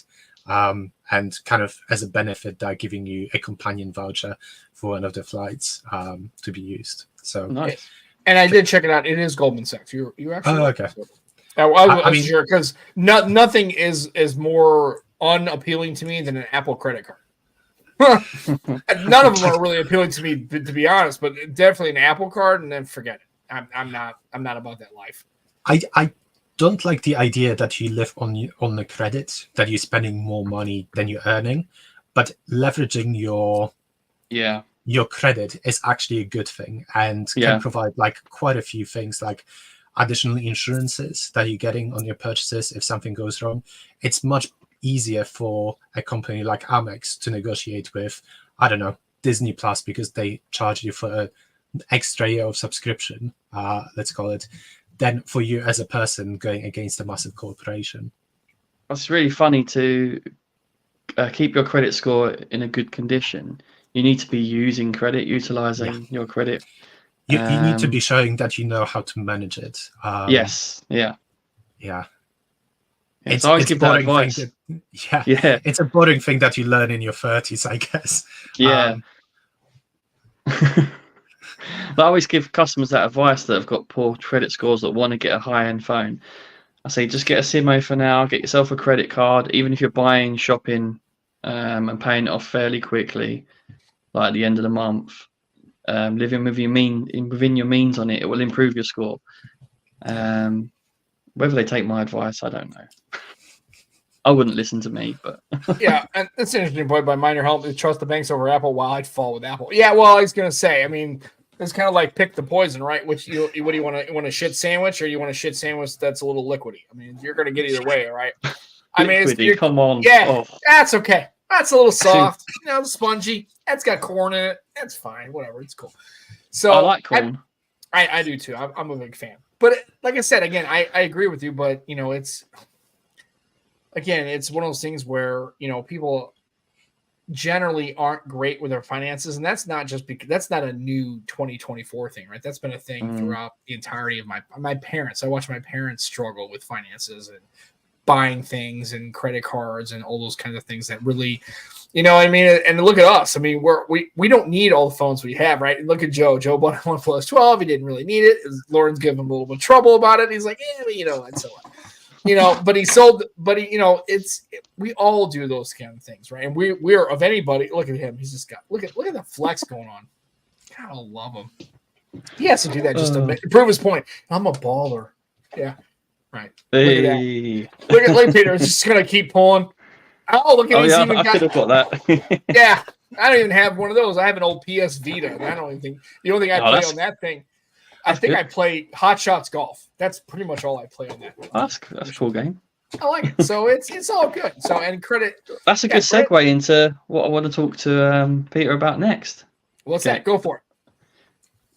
Speaker 3: And kind of as a benefit, they're giving you a companion voucher for one of the flights to be used. So
Speaker 2: Nice.
Speaker 1: And I did check it out. It is Goldman Sachs. You actually.
Speaker 3: Oh, okay.
Speaker 1: I
Speaker 3: I mean,
Speaker 1: sure because nothing is more unappealing to me than an Apple credit card. None of them are really appealing to me, to be honest. But definitely an Apple card, and then forget it. I'm not about that life.
Speaker 3: I don't like the idea that you live on the credit, that you're spending more money than you're earning, but leveraging your credit is actually a good thing and can provide like quite a few things, like additional insurances that you're getting on your purchases if something goes wrong. It's much easier for a company like Amex to negotiate with, I don't know, Disney Plus, because they charge you for an extra year of subscription, let's call it, than for you as a person going against a massive corporation.
Speaker 2: It's really funny to keep your credit score in a good condition. You need to be utilizing your credit.
Speaker 3: You need to be showing that you know how to manage it.
Speaker 2: Yes. Yeah.
Speaker 3: It's
Speaker 2: always give that advice.
Speaker 3: It's a boring thing that you learn in your 30s, I guess.
Speaker 2: Yeah. I always give customers that advice that have got poor credit scores that want to get a high-end phone. I say, just get a SIMO for now, get yourself a credit card, even if you're buying, shopping, and paying it off fairly quickly, like at the end of the month. Living within your means on it, it will improve your score. Whether they take my advice, I don't know. I wouldn't listen to me, but
Speaker 1: yeah, and that's an interesting point by Minor Help to trust the banks over Apple. Well, I'd fall with Apple. Yeah, well, I was gonna say, I mean, it's kind of like pick the poison, right? What do you want to a shit sandwich, or you want a shit sandwich that's a little liquidy? I mean, you're gonna get either way, right? I mean,
Speaker 2: come on,
Speaker 1: yeah, that's okay. That's a little soft, spongy. That's got corn in it. That's fine, whatever. It's cool. So
Speaker 2: I like corn.
Speaker 1: I do too. I'm a big fan. But like I said, again, I agree with you. But it's one of those things where people generally aren't great with their finances, and that's not just because that's not a new 2024 thing, right? That's been a thing throughout the entirety of my parents. I watched my parents struggle with finances and buying things and credit cards and all those kinds of things that really, I mean, and look at us. I mean, we don't need all the phones we have, right? Look at Joe. Joe bought a OnePlus 12. He didn't really need it. Lauren's giving him a little bit of trouble about it. He's like, and so on. But he sold. But we all do those kind of things, right? And we're of anybody. Look at him. He's just got look at the flex going on. God, I love him. He has to do that just to prove his point. I'm a baller. Yeah. Right.
Speaker 2: Hey.
Speaker 1: Look at Peter. It's just gonna keep pulling. Oh, look at
Speaker 2: I could have got that.
Speaker 1: Yeah, I don't even have one of those. I have an old PS Vita, and I don't even think the only thing I play on that thing. I think I play Hot Shots Golf. That's pretty much all I play on that.
Speaker 2: That's a cool game.
Speaker 1: I like it. So it's all good. So and credit.
Speaker 2: That's a good segue into what I want to talk to Peter about next.
Speaker 1: What's that? Go for it.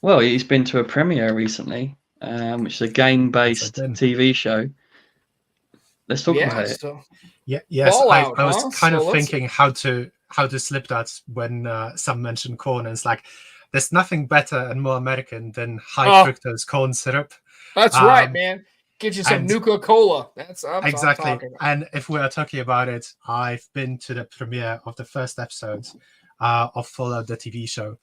Speaker 2: Well, he's been to a premiere recently, which is a game-based TV show. Let's talk about it.
Speaker 1: So
Speaker 3: yes,
Speaker 1: Fallout,
Speaker 3: I was kind of
Speaker 1: let's-
Speaker 3: thinking how to slip that when some mentioned corn, and it's like there's nothing better and more American than high fructose corn syrup.
Speaker 1: That's right, man. Get you some Nuka-Cola. That's
Speaker 3: exactly.
Speaker 1: I'm talking about.
Speaker 3: And if we are talking about it, I've been to the premiere of the first episode of Fallout, the TV show.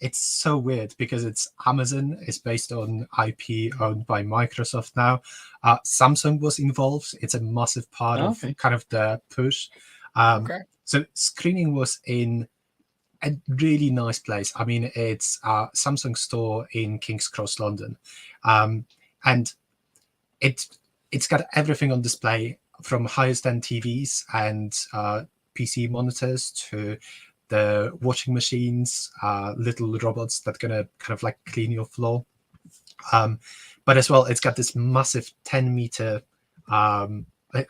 Speaker 3: It's so weird because it's Amazon. It's based on IP owned by Microsoft now. Samsung was involved. It's a massive part of kind of the push. So screening was in a really nice place. I mean, it's a Samsung store in King's Cross, London. And it's got everything on display, from highest end TVs and PC monitors to the washing machines, little robots that gonna kind of like clean your floor. But as well, it's got this massive 10-meter, I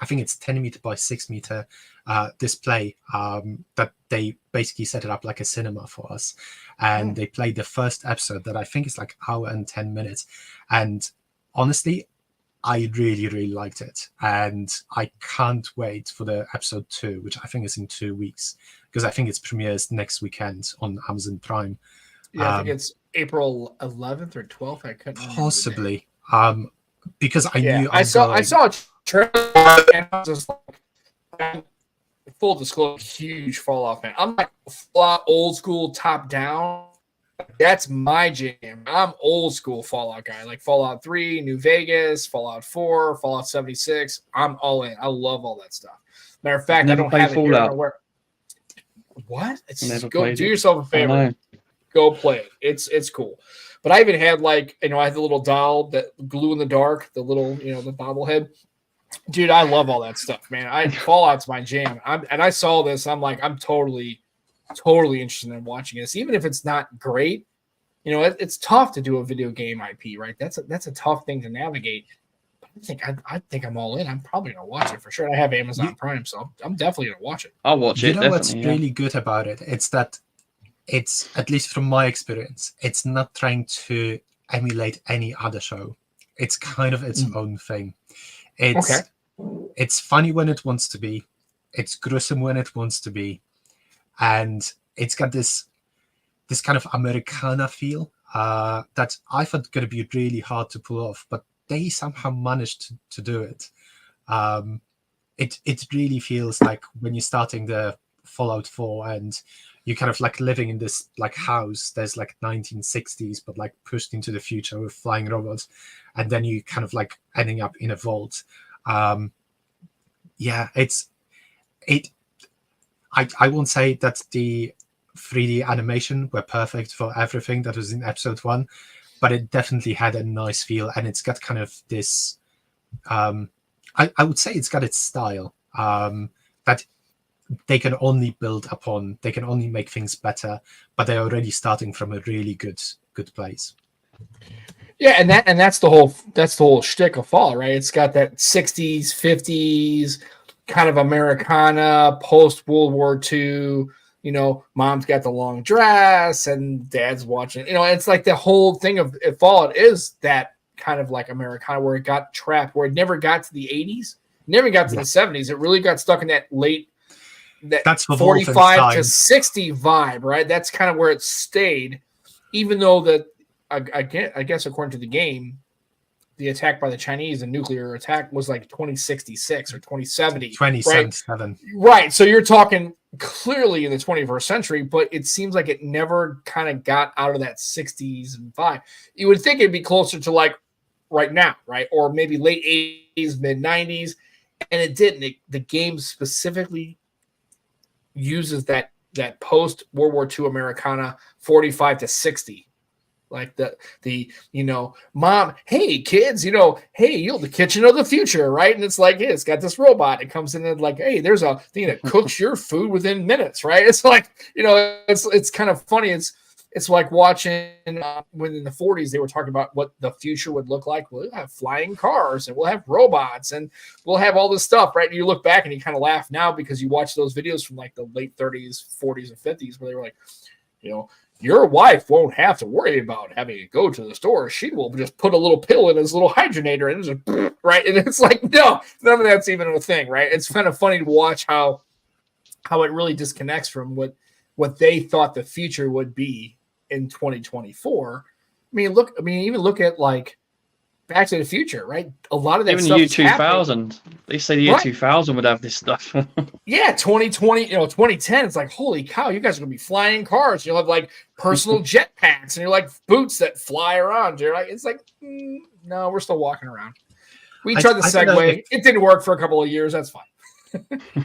Speaker 3: think it's 10-meter by 6-meter display that they basically set it up like a cinema for us. And they played the first episode that I think is like hour and 10 minutes. And honestly, I really, really liked it. And I can't wait for the episode 2, which I think is in 2 weeks, because I think it premieres next weekend on Amazon Prime.
Speaker 1: Yeah, I think it's April 11th or 12th. I couldn't remember
Speaker 3: possibly. Because I knew
Speaker 1: I saw a trailer and I was just like, full disclosure, huge Fallout fan. I'm like Fallout old school top down. That's my jam. I'm old school Fallout guy, like Fallout 3, New Vegas, Fallout 4, Fallout 76. I'm all in. I love all that stuff. Matter of fact, I don't have it here nowhere. What? It's go do yourself a favor. Go play it. It's cool. But I even had I had the little doll that glue in the dark, the little, the bobblehead. Dude, I love all that stuff, man. Fallout's my jam. I saw this. I'm like, I'm totally interested in watching this, even if it's not great. It's tough to do a video game IP, right? That's a tough thing to navigate. But I think I'm all in. I'm probably gonna watch it for sure. I have Amazon Prime, so I'm definitely gonna watch it.
Speaker 2: I'll watch it.
Speaker 3: You know what's really good about it? It's that it's, at least from my experience, it's not trying to emulate any other show. It's kind of its own thing. It's funny when it wants to be. It's gruesome when it wants to be. And it's got this kind of Americana feel that I thought going to be really hard to pull off, but they somehow managed to do it. It really feels like when you're starting the Fallout 4 and you're kind of like living in this like house, there's like 1960s, but like pushed into the future with flying robots, and then you kind of like ending up in a vault. I won't say that the 3D animation were perfect for everything that was in episode 1, but it definitely had a nice feel, and it's got kind of this I would say it's got its style that they can only build upon. They can only make things better, but they're already starting from a really good place.
Speaker 1: Yeah, and that's the whole shtick of Fallout, right? It's got that 60s, 50s kind of Americana, post World War II. Mom's got the long dress and dad's watching. It's like the whole thing of Fallout is that kind of like Americana, where it got trapped, where it never got to the 80s, never got to the 70s. It really got stuck in that that's 45 to 60 vibe, right? That's kind of where it stayed, even though that I guess according to the game, the attack by the Chinese, the nuclear attack, was like 2066 or 2070.
Speaker 3: 2077.
Speaker 1: Right. So you're talking clearly in the 21st century, but it seems like it never kind of got out of that 60s vibe. You would think it'd be closer to like right now, right? Or maybe late 80s, mid 90s. And it didn't. The game specifically uses that post World War II Americana 45 to 60. Like the mom, hey kids, hey, you're the kitchen of the future, right? And it's like, hey, it's got this robot. It comes in and like, hey, there's a thing that cooks your food within minutes, right? It's like, it's kind of funny. It's like watching when in the 40s they were talking about what the future would look like. We'll have flying cars and we'll have robots and we'll have all this stuff, right? And you look back and you kind of laugh now because you watch those videos from like the late 30s, 40s, and 50s where they were like, your wife won't have to worry about having to go to the store. She will just put a little pill in his little hydrogenator and just right. And it's like, no, none of that's even a thing, right? It's kind of funny to watch how it really disconnects from what they thought the future would be in 2024. Even look at like Back to the Future, right? A lot of that
Speaker 2: even
Speaker 1: stuff
Speaker 2: the year 2000. They say the year 2000 would have this stuff.
Speaker 1: Yeah, 2020, 2010. It's like, holy cow, you guys are gonna be flying cars. You'll have like personal jetpacks, and you're like boots that fly around. You're like, it's like, no, we're still walking around. We tried the Segway. It didn't work for a couple of years. That's fine.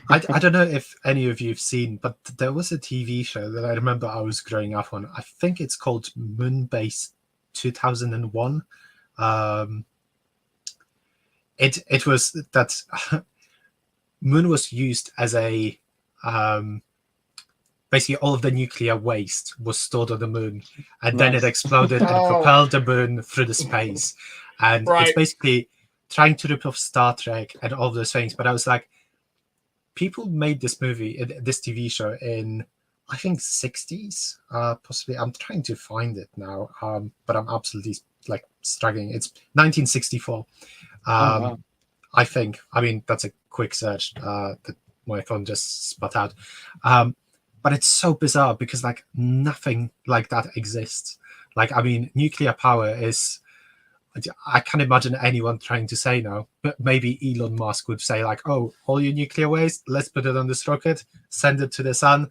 Speaker 3: I don't know if any of you have seen, but there was a TV show that I remember I was growing up on. I think it's called Moonbase 2001. It was that Moon was used as a basically all of the nuclear waste was stored on the moon, and then it exploded and propelled the moon through the space. And it's basically trying to rip off Star Trek and all of those things. But I was like, people made this TV show in, I think, 60s, possibly. I'm trying to find it now, but I'm absolutely like struggling. It's 1964, wow. I think. I mean, that's a quick search that my phone just spat out. But it's so bizarre because like nothing like that exists. Like, I mean, nuclear power is, I can't imagine anyone trying to say no, but maybe Elon Musk would say like, oh, all your nuclear waste, let's put it on this rocket, send it to the sun.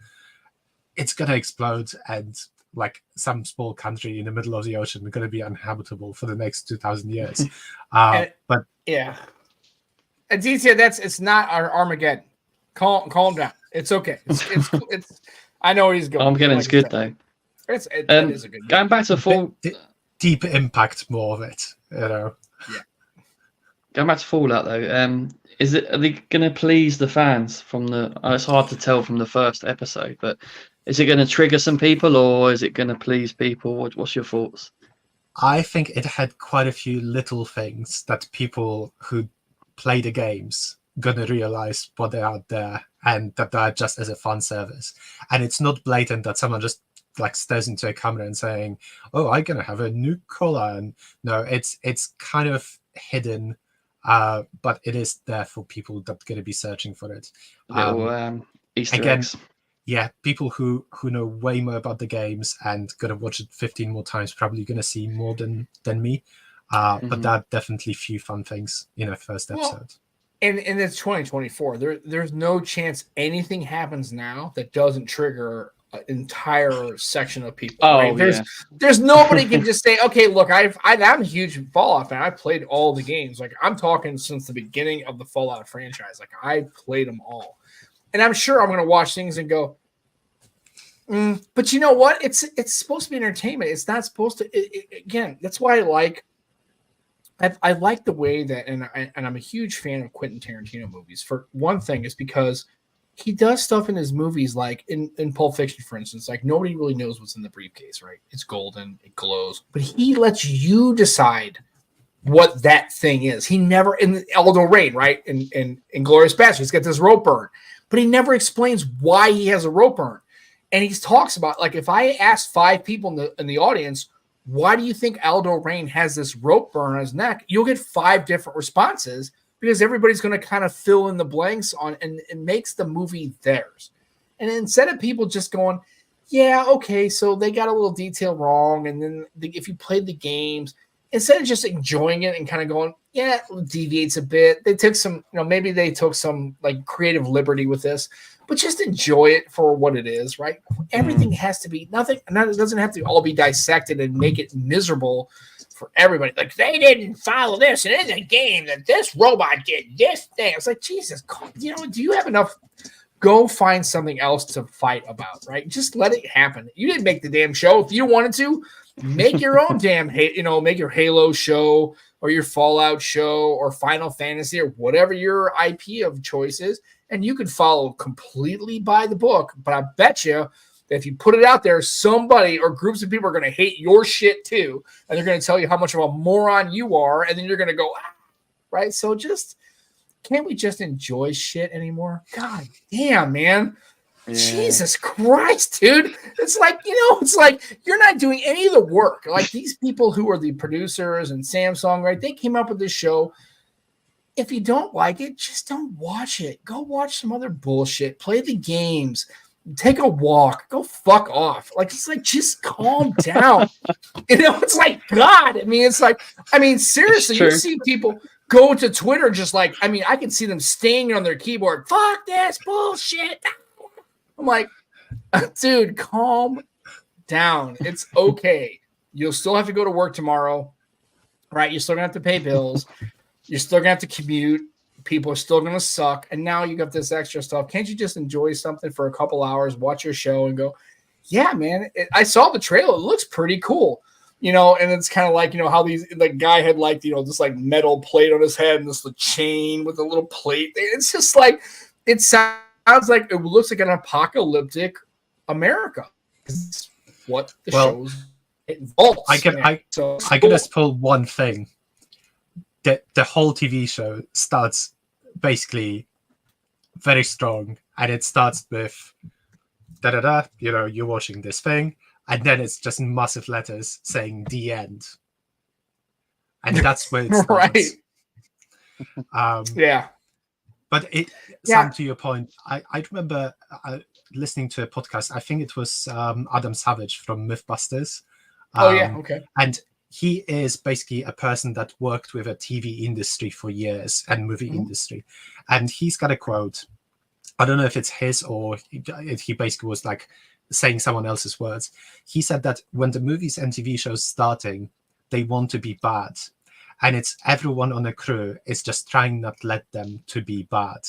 Speaker 3: It's going to explode, and like some small country in the middle of the ocean is going to be uninhabitable for the next 2,000 years. But
Speaker 1: yeah. Aditya, it's not our Armageddon. Calm down. It's okay. It's I know where he's going.
Speaker 2: Armageddon's good though.
Speaker 1: It is a good game.
Speaker 2: Going back to Fall...
Speaker 3: Deep impact, more of it, Yeah.
Speaker 2: Going back to Fallout though, are they going to please the fans from the? It's hard to tell from the first episode, but is it going to trigger some people, or is it going to please people? What's your thoughts?
Speaker 3: I think it had quite a few little things that people who play the games gonna realize what they are there, and that they're just as a fun service. And it's not blatant that someone just like stares into a camera and saying, "Oh, I'm gonna have a new color." And no, it's kind of hidden, but it is there for people that are gonna be searching for it.
Speaker 2: Little Easter eggs.
Speaker 3: Yeah, people who know way more about the games and gonna watch it 15 more times, probably gonna see more than me. But there are definitely few fun things in a first episode.
Speaker 1: And it's 2024. There's no chance anything happens now that doesn't trigger entire section of people. There's nobody can just say, okay, look, I'm a huge Fallout fan. I played all the games. Like, I'm talking since the beginning of the Fallout franchise. Like, I played them all, and I'm sure I'm going to watch things and go, but you know what? It's supposed to be entertainment. It's not supposed to. Again, that's why I like the way that, and I'm a huge fan of Quentin Tarantino movies. For one thing, is because he does stuff in his movies, like in Pulp Fiction, for instance. Like, nobody really knows what's in the briefcase, right? It's golden, it glows, but he lets you decide what that thing is. He never, in Aldo Rain, right? In Inglourious Basterds, he's got this rope burn, but he never explains why he has a rope burn. And he talks about, like, if I ask 5 people in the audience, why do you think Aldo Rain has this rope burn on his neck? You'll get 5 different responses, because everybody's going to kind of fill in the blanks on, and it makes the movie theirs. And instead of people just going, yeah, okay, so they got a little detail wrong, and then if you played the games, instead of just enjoying it and kind of going, yeah, it deviates a bit. They took some, maybe they took some like creative liberty with this, but just enjoy it for what it is, right? Everything has to be it doesn't have to all be dissected and make it miserable for everybody. Like, they didn't follow this, and in the game that this robot did this thing. It's like, Jesus, do you have enough? Go find something else to fight about, right? Just let it happen. You didn't make the damn show. If you wanted to, make your own damn, make your Halo show or your Fallout show or Final Fantasy or whatever your IP of choice is, and you could follow completely by the book. But I bet you that if you put it out there, somebody or groups of people are going to hate your shit too. And they're going to tell you how much of a moron you are. And then you're going to go, right? So can't we just enjoy shit anymore? God damn, man. Yeah. Jesus Christ, dude. It's like, it's like you're not doing any of the work. Like these people who are the producers and Samsung, right? They came up with this show. If you don't like it, just don't watch it. Go watch some other bullshit. Play the games. Take a walk. Go fuck off. Like, it's like, just calm down. It's like, God. Seriously, you see people go to Twitter just like, I can see them staying on their keyboard. Fuck this bullshit. I'm like, dude, calm down. It's okay. You'll still have to go to work tomorrow, right? You're still going to have to pay bills. You're still going to have to commute. People are still going to suck. And now you got this extra stuff. Can't you just enjoy something for a couple hours, watch your show and go, yeah, man, I saw the trailer. It looks pretty cool. And it's kind of like, how the guy had this metal plate on his head and this chain with a little plate. It's just like, it sounds like it looks like an apocalyptic America. It's what the show's involves.
Speaker 3: I can just pull one thing. The whole TV show starts basically very strong, and it starts with da-da-da, you're watching this thing, and then it's just massive letters saying the end. And that's where it starts.
Speaker 1: Right. Yeah.
Speaker 3: But Sam, to your point, I remember listening to a podcast. I think it was Adam Savage from Mythbusters.
Speaker 1: Okay.
Speaker 3: And he is basically a person that worked with a TV industry for years and movie industry. And he's got a quote. I don't know if it's his or he basically was like saying someone else's words. He said that when the movies and TV shows starting, they want to be bad. And it's everyone on the crew is just trying not to let them to be bad.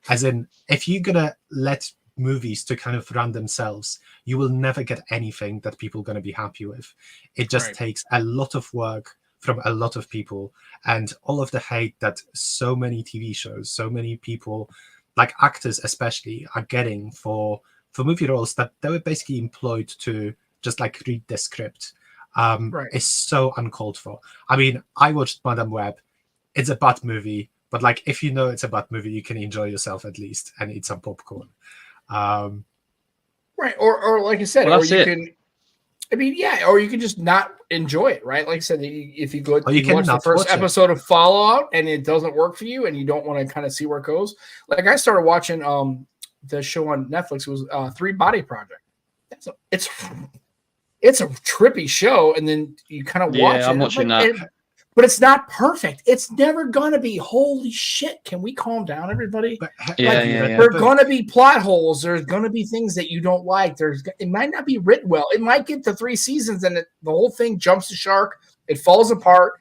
Speaker 3: As in, if you're going to let movies to kind of run themselves, you will never get anything that people are going to be happy with. It just takes a lot of work from a lot of people, and all of the hate that so many TV shows, so many people, like actors especially, are getting for movie roles that they were basically employed to just read the script. Is so uncalled for. I watched Madame Web. It's a bad movie, but if you know it's a bad movie, you can enjoy yourself at least and eat some popcorn.
Speaker 1: Right. Or like I said, or you can, or you can just not enjoy it, right? Like I said, if you go you watch the first episode of Fallout and it doesn't work for you and you don't want to kind of see where it goes. Like I started watching the show on Netflix. It was Three Body Project. It's a trippy show, and then you kind of watch it.
Speaker 2: I'm watching that.
Speaker 1: But it's not perfect. It's never going to be, holy shit, can we calm down, everybody? There are going to be plot holes. There's going to be things that you don't like. It might not be written well. It might get to 3 seasons, and the whole thing jumps the shark. It falls apart,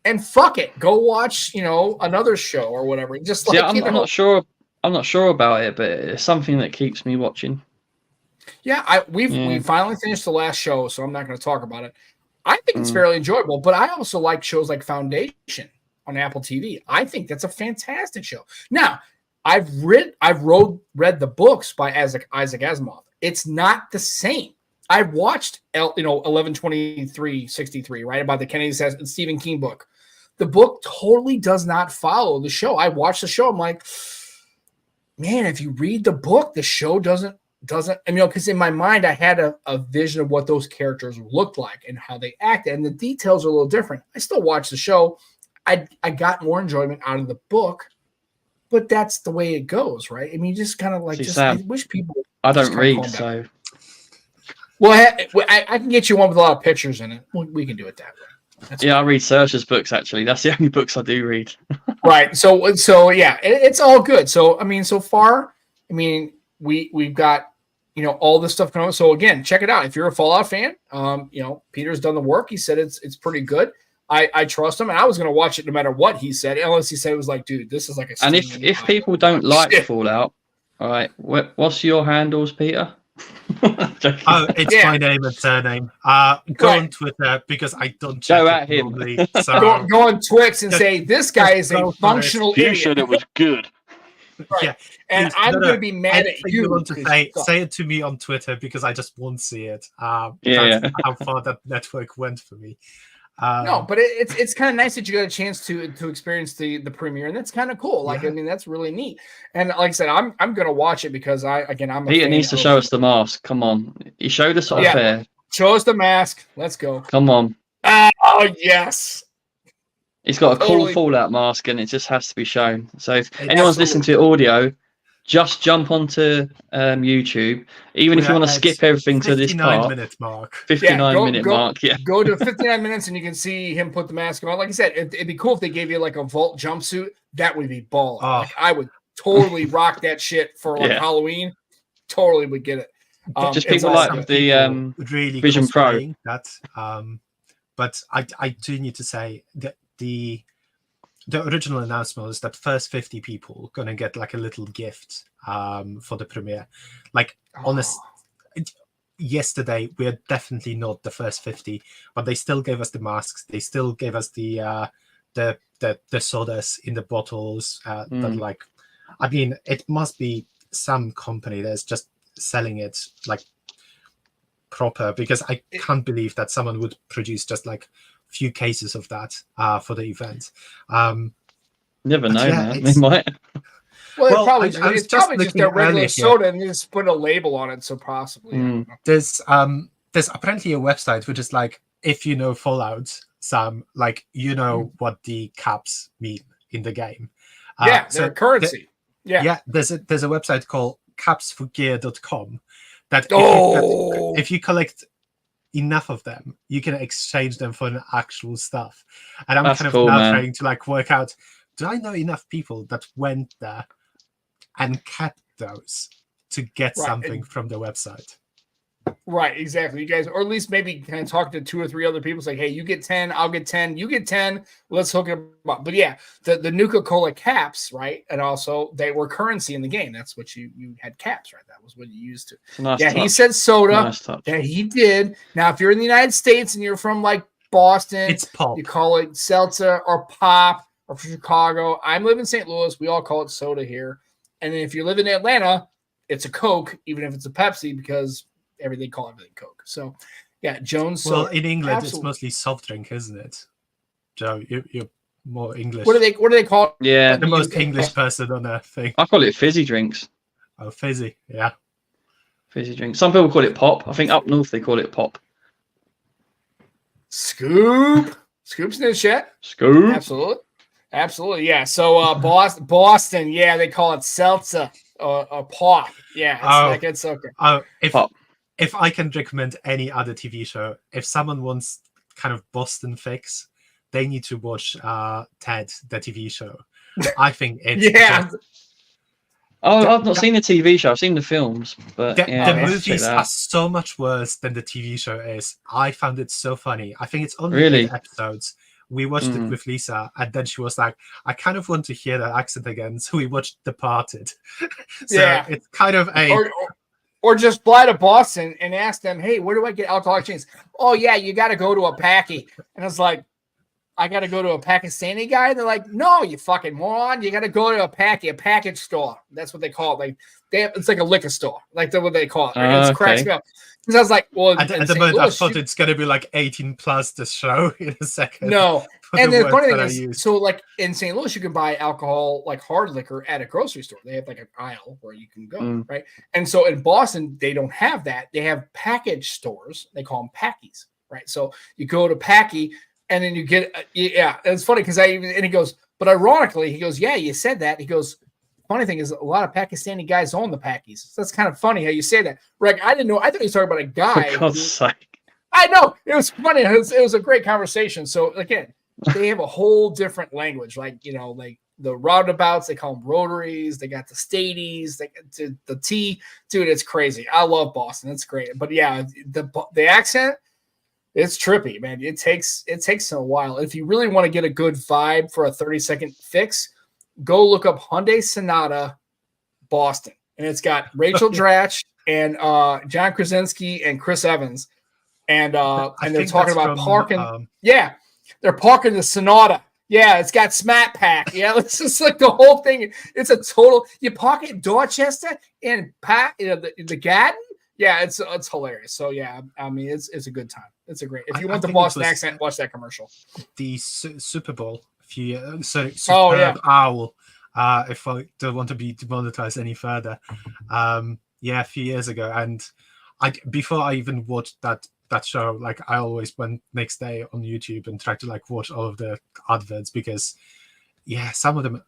Speaker 1: and fuck it. Go watch, another show or whatever. Just
Speaker 2: I'm not sure. I'm not sure about it, but it's something that keeps me watching.
Speaker 1: Yeah, we finally finished the last show, so I'm not going to talk about it. I think it's fairly enjoyable, but I also like shows like Foundation on Apple TV. I think that's a fantastic show. Now, I've read the books by Isaac Asimov. It's not the same. I watched 11/23/63, right, about the Kennedy assassination, Stephen King book. The book totally does not follow the show. I watched the show. I'm like, man, if you read the book, the show doesn't, because in my mind, I had a vision of what those characters looked like and how they acted, and the details are a little different. I still watch the show. I got more enjoyment out of the book, but that's the way it goes, right? Just kind of I wish people.
Speaker 2: I don't read, so.
Speaker 1: Well, I can get you one with a lot of pictures in it. We can do it that way. That's
Speaker 2: I read Searcher's books, actually. That's the only books I do read.
Speaker 1: Right. So yeah, it's all good. So, so far, we've got, all this stuff going on. So again, check it out. If you're a Fallout fan, Peter's done the work. He said it's pretty good. I trust him, and I was going to watch it no matter what he said, unless he said it was like, dude, this is like a.
Speaker 2: And if people don't like Fallout, all right, what's your handles, Peter?
Speaker 3: It's my name and surname. Go on Twitter because I don't check
Speaker 2: at him.
Speaker 3: So
Speaker 1: go on Twix and say this guy is a functional idiot.
Speaker 4: He said it was good.
Speaker 1: Right.
Speaker 3: Yeah,
Speaker 1: And
Speaker 3: please,
Speaker 1: I'm
Speaker 3: no,
Speaker 1: going to be mad at
Speaker 3: anything
Speaker 1: you.
Speaker 3: want to
Speaker 1: 'cause
Speaker 3: say,
Speaker 1: you suck.
Speaker 3: say it to me on Twitter because I just won't see it.
Speaker 2: Yeah.
Speaker 3: That's how far that network went for me.
Speaker 1: No, but it's kind of nice that you got a chance to experience the premiere, and that's kind of cool. Like,
Speaker 3: Yeah.
Speaker 1: I mean, that's really neat. And like I said, I'm gonna watch it because I'm a
Speaker 2: Peter
Speaker 1: fan
Speaker 2: needs to
Speaker 1: of-
Speaker 2: show us the mask. Come on. He showed us off
Speaker 1: Yeah.
Speaker 2: air.
Speaker 1: Show us the mask. Let's go.
Speaker 2: Come on.
Speaker 1: Oh yes.
Speaker 2: He's got a
Speaker 1: Totally.
Speaker 2: cool Fallout mask, and it just has to be shown. So if
Speaker 3: It's-
Speaker 2: anyone's listening to audio, just jump onto YouTube. Even if you want to skip everything to this part,
Speaker 3: 59-minute mark.
Speaker 2: 59-minute mark. Yeah.
Speaker 1: Go to 59 minutes and you can see him put the mask on. Like I said, it'd be cool if they gave you like a Vault jumpsuit. That would be baller.
Speaker 3: Oh.
Speaker 1: Like, I would totally rock that shit for like
Speaker 2: Yeah.
Speaker 1: Halloween. Totally would get it.
Speaker 2: Just
Speaker 1: it's
Speaker 2: people
Speaker 1: awesome.
Speaker 2: like the
Speaker 3: really
Speaker 2: Vision Pro.
Speaker 3: cosplaying that. But I do need to say that the original announcement was that first 50 people gonna get like a little gift for the premiere. Like yesterday, we're definitely not the first 50, but they still gave us the masks. They still gave us the sodas in the bottles. That like, I mean, it must be some company that's just selling it like proper, because I can't believe that someone would produce just like a few cases of that for the event.
Speaker 2: Never know,
Speaker 3: yeah,
Speaker 2: man. They might.
Speaker 1: Well,
Speaker 3: I
Speaker 1: it's
Speaker 3: was
Speaker 1: probably just
Speaker 3: looking
Speaker 1: their regular
Speaker 3: earlier here.
Speaker 1: soda and you just put a label on it. So possibly. I don't know.
Speaker 3: There's apparently a website which is like, if you know Fallout, Sam, like you know what the caps mean in the game.
Speaker 1: Yeah, they're a currency.
Speaker 3: Yeah, there's a website called capsforgear.com that if you collect enough of them, you can exchange them for an actual stuff. And I'm
Speaker 2: That's
Speaker 3: kind of
Speaker 2: cool,
Speaker 3: now
Speaker 2: man.
Speaker 3: trying to like work out, do I know enough people that went there and kept those to get something from the website?
Speaker 1: Right, exactly. You guys, or at least maybe kind of talk to 2 or 3 other people. It's like, hey, you get 10, I'll get 10, you get 10. Let's hook it up. But yeah, the Nuka-Cola caps, right? And also they were currency in the game. That's what you had caps, right? That was what you used to.
Speaker 2: Nice
Speaker 1: yeah,
Speaker 2: touch.
Speaker 1: he said soda.
Speaker 2: Nice touch.
Speaker 1: Yeah, he did. Now, if you're in the United States and you're from like Boston,
Speaker 3: It's pop.
Speaker 1: you call it seltzer or pop, or from Chicago. I live in St. Louis. We all call it soda here. And then if you live in Atlanta, it's a Coke, even if it's a Pepsi, because they call everything Coke. So, yeah, Jones.
Speaker 3: Well,
Speaker 1: soda.
Speaker 3: in England,
Speaker 1: Absolutely.
Speaker 3: it's mostly soft drink, isn't it? Joe, you're more English.
Speaker 1: What do they call it?
Speaker 2: Yeah,
Speaker 3: the most English person on earth thing.
Speaker 2: I call it fizzy drinks.
Speaker 3: Oh, fizzy, yeah.
Speaker 2: Fizzy drinks. Some people call it pop. I think up north they call it pop.
Speaker 1: Scoop. Scoop's in the chat.
Speaker 2: Scoop.
Speaker 1: Absolutely. Yeah. So Boston, yeah, they call it seltzer or pop. Yeah, it's okay.
Speaker 3: If I can recommend any other TV show, if someone wants kind of Boston fix, they need to watch Ted, the TV show. I think it's
Speaker 2: I've not seen the TV show. I've seen the films, but
Speaker 3: the movies are so much worse than the TV show is. I found it so funny. I think it's only 8 episodes. We watched it with Lisa, and then she was like, I kind of want to hear that accent again. So we watched Departed. It's kind of
Speaker 1: or just fly to Boston and ask them, hey, where do I get alcoholic drinks? Oh, yeah, you got to go to a Packy. And it's like, I got to go to a Pakistani guy. They're like, no, you fucking moron. You got to go to a package store. That's what they call it. Like it's like a liquor store. Like that's what they call it. It's cracks me up. Because I was like, well,
Speaker 3: at the moment, I thought it's going to be like 18 plus the show in a second.
Speaker 1: No. And the funny thing is, so like in St. Louis, you can buy alcohol, like hard liquor at a grocery store. They have like an aisle where you can go, right? And so in Boston, they don't have that. They have package stores. They call them Packies, right? So you go to Packy and then you get, and it's funny because and he goes, but ironically, he goes, yeah, you said that. He goes, funny thing is a lot of Pakistani guys own the Packies. So that's kind of funny how you say that. Rick, I didn't know. I thought he was talking about a guy.
Speaker 2: For God's sake.
Speaker 1: I know. It was funny. It was a great conversation. So again, they have a whole different language. Like, like the roundabouts, they call them rotaries. They got the stadies, they got the T. Dude, it's crazy. I love Boston. It's great. But yeah, the accent, it's trippy, man. It takes a while. If you really want to get a good vibe for a 30-second fix, go look up Hyundai Sonata Boston. And it's got Rachel Dratch and John Krasinski and Chris Evans. And they're talking about parking. They're parking the Sonata. Yeah, it's got Smat Pack. Yeah, it's just like the whole thing. It's a total. You pocket Dorchester and pack the Gaddon. Yeah, it's hilarious. So yeah, I mean it's a good time. It's a great. If you want the Boston accent, watch that commercial.
Speaker 3: The Super Bowl. Superb Owl. If I don't want to be demonetized any further, a few years ago, and before I even watched that show, like I always went next day on YouTube and tried to like watch all of the adverts because, some of them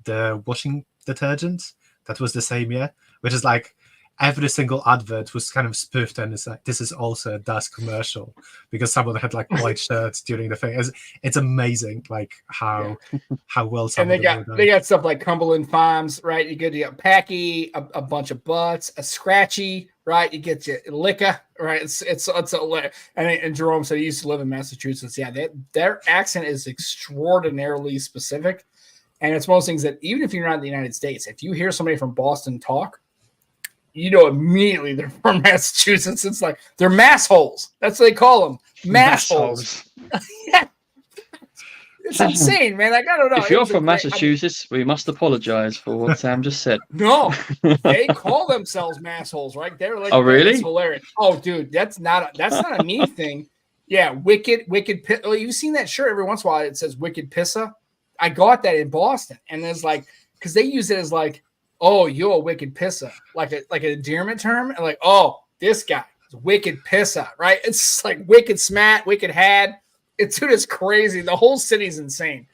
Speaker 3: the washing detergent that was the same year, which is like every single advert was kind of spoofed, and it's like this is also a DAS commercial because someone had like white shirts during the thing. It's amazing, like how well some
Speaker 1: and they got stuff like Cumberland Farms, right? You get Packy, a bunch of butts, a Scratchy, right? You get your liquor, right? It's and Jerome said he used to live in Massachusetts. Yeah, their accent is extraordinarily specific, and it's one of those things that even if you're not in the United States, if you hear somebody from Boston talk, you know immediately they're from Massachusetts. It's like they're massholes. That's what they call them, massholes. Yeah. It's insane, man. Like, I don't know.
Speaker 2: If you're from Massachusetts, we must apologize for what Sam just said.
Speaker 1: No, they call themselves massholes, right? They're like,
Speaker 2: oh, really?
Speaker 1: It's hilarious. Oh, dude, that's not a me thing. Yeah, wicked. Oh, you've seen that shirt every once in a while. It says "Wicked Pissa." I got that in Boston, and it's like because they use it as like, oh, you're a wicked pissa, like an endearment term, and like, oh, this guy is wicked pissa, right? It's like wicked smat, wicked had. It's crazy. The whole city's insane.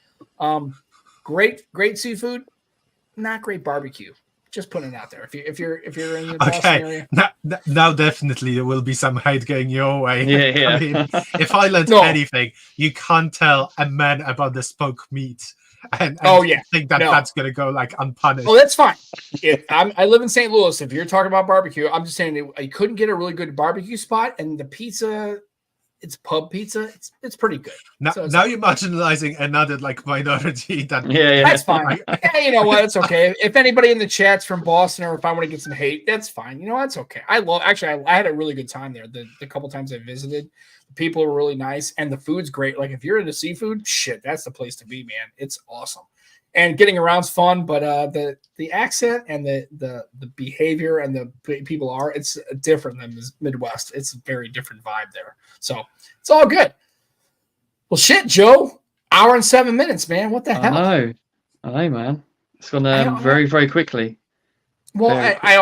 Speaker 1: Great seafood, not great barbecue. Just putting it out there. If you're in the Boston area.
Speaker 3: Now definitely there will be some hate going your way.
Speaker 2: Yeah.
Speaker 3: I mean, if I learned anything, you can't tell a man about the spoke meat and think that's going to go like unpunished.
Speaker 1: Oh, that's fine. I live in St. Louis. If you're talking about barbecue, I'm just saying I couldn't get a really good barbecue spot, and the pizza. It's pub pizza. It's pretty good.
Speaker 3: Now you're marginalizing another like minority.
Speaker 1: That's fine. Hey, you know what? It's okay. If anybody in the chat's from Boston, or if I want to get some hate, that's fine. You know, that's okay. I had a really good time there. The couple times I visited, the people were really nice, and the food's great. Like if you're into seafood, shit, that's the place to be, man. It's awesome. And getting around's fun, but the accent and the behavior and the people it's different than the Midwest. It's a very different vibe there. So it's all good. Well, shit, Joe, hour and 7 minutes, man. What the hell?
Speaker 2: I know, man. It's gone very, very quickly.
Speaker 1: Well, I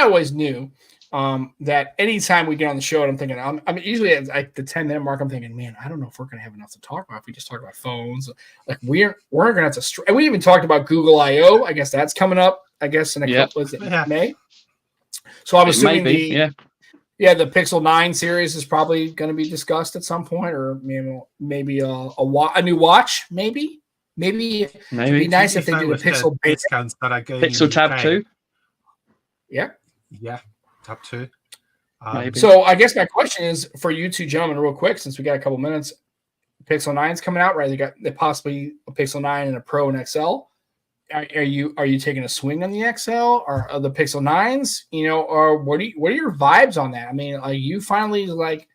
Speaker 1: always knew that anytime we get on the show, I'm thinking, I mean, usually at like the 10-minute mark, I'm thinking, man, I don't know if we're going to have enough to talk about if we just talk about phones. Like we're going to have to, and we even talked about Google I/O. I guess that's coming up, I guess, in a couple, is it May? So I'm assuming the Pixel 9 series is probably going to be discussed at some point, or maybe a new watch, maybe. It'd be nice if they did a Pixel
Speaker 3: discounts that are going
Speaker 2: Pixel Tab 2.
Speaker 3: Yeah. Tab 2.
Speaker 1: So I guess my question is for you two gentlemen, real quick, since we got a couple minutes. Pixel 9's coming out, right? They possibly a Pixel 9 and a Pro and XL. Are you taking a swing on the XL or the Pixel 9s? You know, or what are your vibes on that? I mean, are you finally like,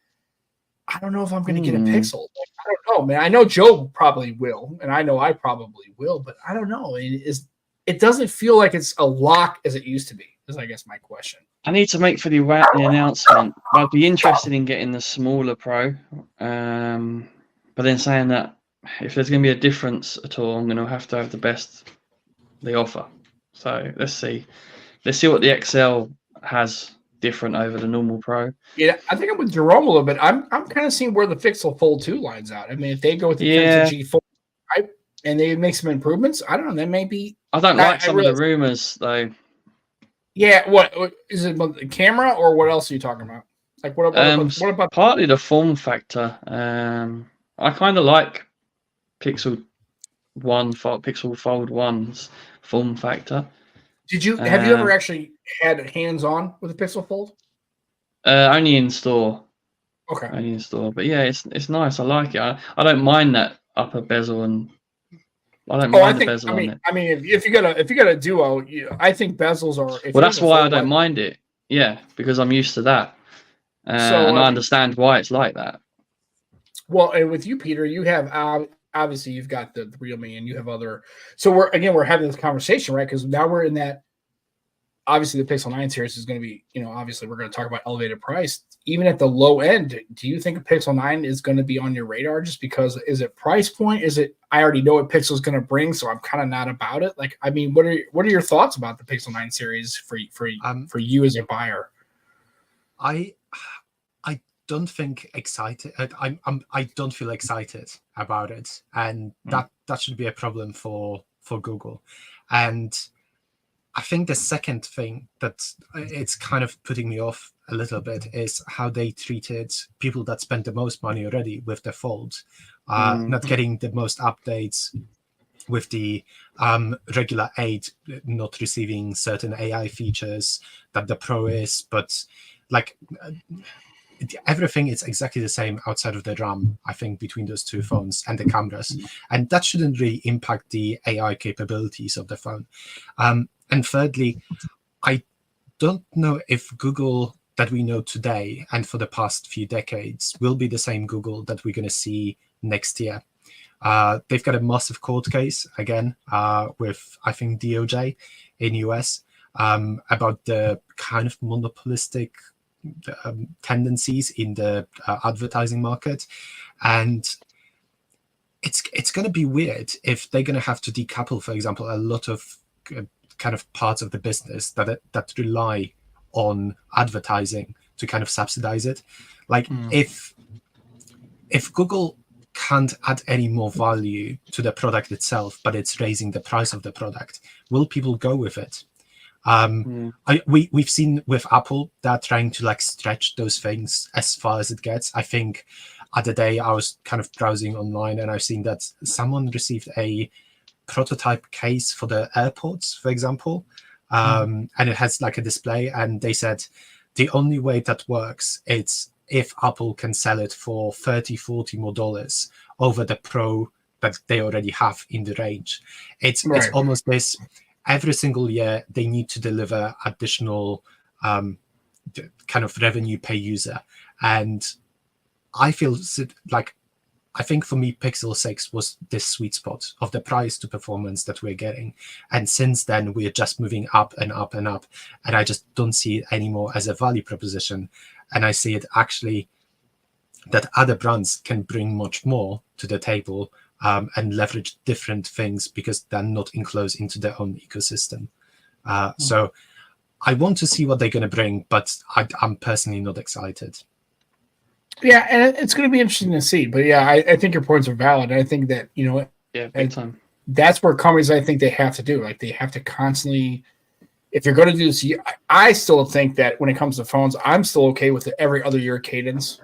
Speaker 1: I don't know if I'm going to get a Pixel. Like, I don't know, man. I know Joe probably will, and I know I probably will, but I don't know. It doesn't feel like it's a lock as it used to be. Is I guess my question.
Speaker 2: I need to make for the announcement. I'd be interested in getting the smaller Pro, but then saying that if there's going to be a difference at all, I'm going to have the best they offer. So let's see what the XL has different over the normal Pro.
Speaker 1: Yeah, I think I'm with Jerome a little bit. I'm kind of seeing where the Pixel Fold 2 lines out. I mean, if they go with the G4, right, and they make some improvements, I don't know. That may be.
Speaker 2: I don't like some of the rumors though.
Speaker 1: Yeah, what is it? The camera, or what else are you talking about? Like what about
Speaker 2: partly the form factor? I kind of like Pixel Fold 1's form factor.
Speaker 1: Have you ever actually had hands on with a Pixel Fold?
Speaker 2: Only in store.
Speaker 1: Okay.
Speaker 2: Only in store, but yeah, it's nice. I like it. I don't mind that upper bezel, and I don't mind the bezel on it. I mean,
Speaker 1: if you got a Duo, I think bezels are.
Speaker 2: Well, that's why I don't mind it. Yeah, because I'm used to that, and I understand why it's like that.
Speaker 1: Well, and with you, Peter, you have obviously you've got the Realme, and you have other. So we're having this conversation, right? Because now we're in that. Obviously, the Pixel 9 series is going to be, obviously we're going to talk about elevated price. Even at the low end, do you think a Pixel 9 is going to be on your radar just because is it price point? Is it, I already know what Pixel is going to bring, so I'm kind of not about it. Like, I mean, what are your thoughts about the Pixel 9 series for you as a buyer?
Speaker 3: I don't think excited. I don't feel excited about it, and that should be a problem for Google. And I think the second thing that it's kind of putting me off a little bit is how they treated people that spent the most money already with the Fold, not getting the most updates, with the regular 8 not receiving certain AI features that the Pro is, but like everything is exactly the same outside of the RAM, I think, between those two phones and the cameras. And that shouldn't really impact the AI capabilities of the phone. And thirdly, I don't know if Google that we know today and for the past few decades will be the same Google that we're going to see next year. They've got a massive court case again with, I think, DOJ in US about the kind of monopolistic tendencies in the advertising market. And it's going to be weird if they're going to have to decouple, for example, a lot of kind of parts of the business that rely on advertising to kind of subsidize it. Like if Google can't add any more value to the product itself, but it's raising the price of the product, will people go with it? We've seen with Apple that trying to like stretch those things as far as it gets. I think other day I was kind of browsing online and I've seen that someone received a prototype case for the AirPods, for example, and it has like a display, and they said the only way that works is if Apple can sell it for $30-40 more over the Pro that they already have in the range. It's almost this, every single year they need to deliver additional kind of revenue per user. And I feel like, I think for me, Pixel 6 was this sweet spot of the price to performance that we're getting. And since then, we're just moving up and up and up. And I just don't see it anymore as a value proposition. And I see it actually that other brands can bring much more to the table and leverage different things because they're not enclosed into their own ecosystem. So I want to see what they're going to bring, but I'm personally not excited.
Speaker 1: Yeah, and it's going to be interesting to see. But yeah, I think your points are valid. I think that,
Speaker 2: big time.
Speaker 1: That's where companies, I think they have to do. Like, they have to constantly, if you're going to do this, I still think that when it comes to phones, I'm still okay with the every other year cadence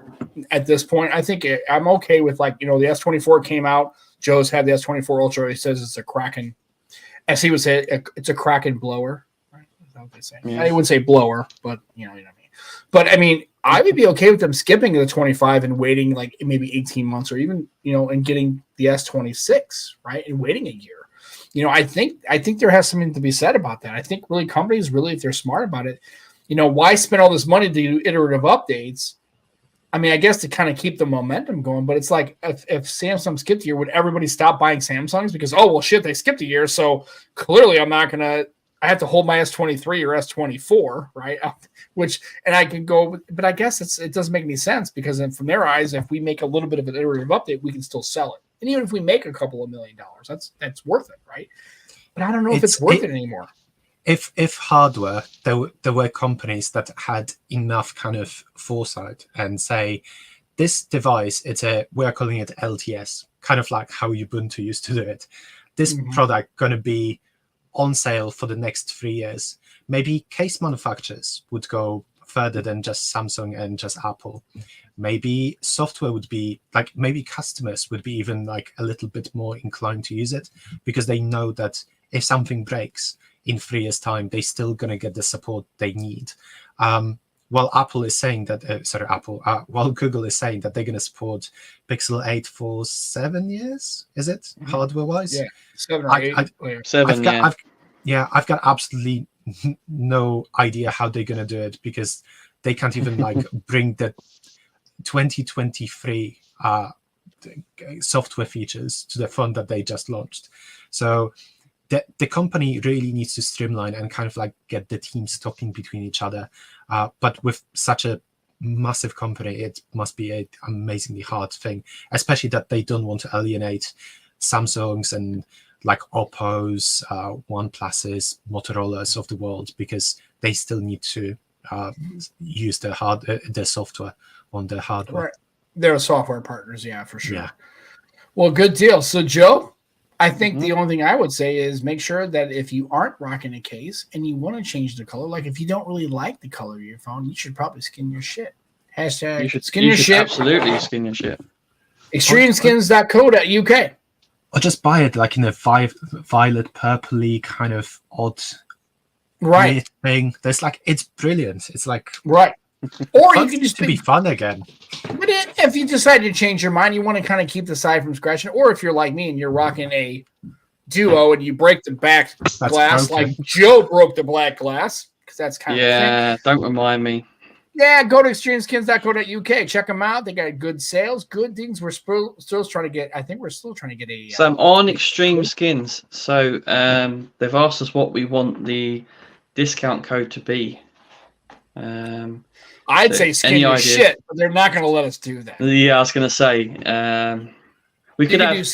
Speaker 1: at this point. I think I'm okay with, like, the S24 came out. Joe's had the S24 Ultra. He says it's a Kraken, as he would say, it's a Kraken blower. Right? Is that what they say?
Speaker 2: Yeah.
Speaker 1: I wouldn't say blower, but you know what I mean. But I mean, I would be okay with them skipping the 25 and waiting like maybe 18 months or even, and getting the S26, right? And waiting a year. I think there has something to be said about that. I think really companies, really, if they're smart about it, why spend all this money to do iterative updates? I mean, I guess to kind of keep the momentum going, but it's like if Samsung skipped a year, would everybody stop buying Samsungs? Because, oh, well, shit, they skipped a year, so clearly I have to hold my S23 or S24, right? And I can go, but I guess it doesn't make any sense because then from their eyes, if we make a little bit of an iterative update, we can still sell it. And even if we make a couple of $1 million, that's worth it, right? But I don't know if it's worth it anymore.
Speaker 3: If hardware, there were companies that had enough kind of foresight and say, this device, we're calling it LTS, kind of like how Ubuntu used to do it. This product going to be on sale for the next 3 years. Maybe case manufacturers would go further than just Samsung and just Apple. Maybe software would be like, maybe customers would be even like a little bit more inclined to use it because they know that if something breaks in 3 years' time, they're still going to get the support they need. While Apple is saying that, while Google is saying that they're going to support Pixel 8 for 7 years, is it, hardware-wise?
Speaker 1: Yeah, 7 or 8.
Speaker 2: 7,
Speaker 3: I've got absolutely no idea how they're going to do it because they can't even like bring the 2023 software features to the phone that they just launched. So the company really needs to streamline and kind of like get the teams talking between each other. But with such a massive company, it must be an amazingly hard thing, especially that they don't want to alienate Samsungs and like Oppos, OnePluses, Motorola's of the world, because they still need to use the software on the hardware.
Speaker 1: Right. They're software partners, yeah, for sure.
Speaker 3: Yeah.
Speaker 1: Well, good deal. So, Joe, I think the only thing I would say is make sure that if you aren't rocking a case and you want to change the color, like if you don't really like the color of your phone, you should probably skin your shit. Hashtag skin your shit.
Speaker 2: Absolutely skin your shit.
Speaker 1: Extremeskins.co.uk.
Speaker 3: Or just buy it like in a violet, purpley kind of odd
Speaker 1: right
Speaker 3: thing. It's brilliant. It's like
Speaker 1: right. Or you can just
Speaker 3: be fun again.
Speaker 1: But if you decide to change your mind, you want to kind of keep the side from scratching, or if you're like me and you're rocking a Duo and you break the back glass
Speaker 3: broken.
Speaker 1: like Joe broke the black glass, because that's kind of
Speaker 2: yeah. Don't remind me.
Speaker 1: Yeah, go to extremeskins.co.uk. Check them out. They got good sales, good things. We're still trying to get. I think we're still trying to get a.
Speaker 2: So I'm on Extreme Skins. So they've asked us what we want the discount code to be.
Speaker 1: I'd say skin your shit, but they're not going to let us do that.
Speaker 2: Yeah, I was going to say we could have.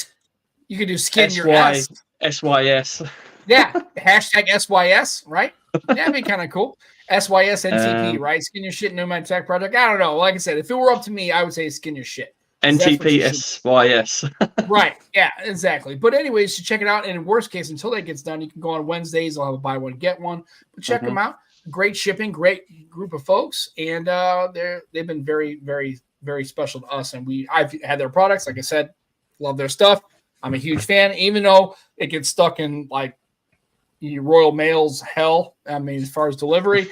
Speaker 1: You could do skin your ass.
Speaker 2: SYS.
Speaker 1: Yeah, hashtag SYS, right? That'd be kind of cool. SYS NTP, right? Skin your shit, Nomad Tech Project. I don't know. Like I said, if it were up to me, I would say skin your shit.
Speaker 2: NTP SYS.
Speaker 1: Right. Yeah, exactly. But anyways, you check it out. And in worst case, until that gets done, you can go on Wednesdays. They'll have a buy one, get one. But check them out. Great shipping, great group of folks. And they've been very, very, very special to us. And I've had their products. Like I said, love their stuff. I'm a huge fan, even though it gets stuck in like Royal Mail's hell. I mean, as far as delivery,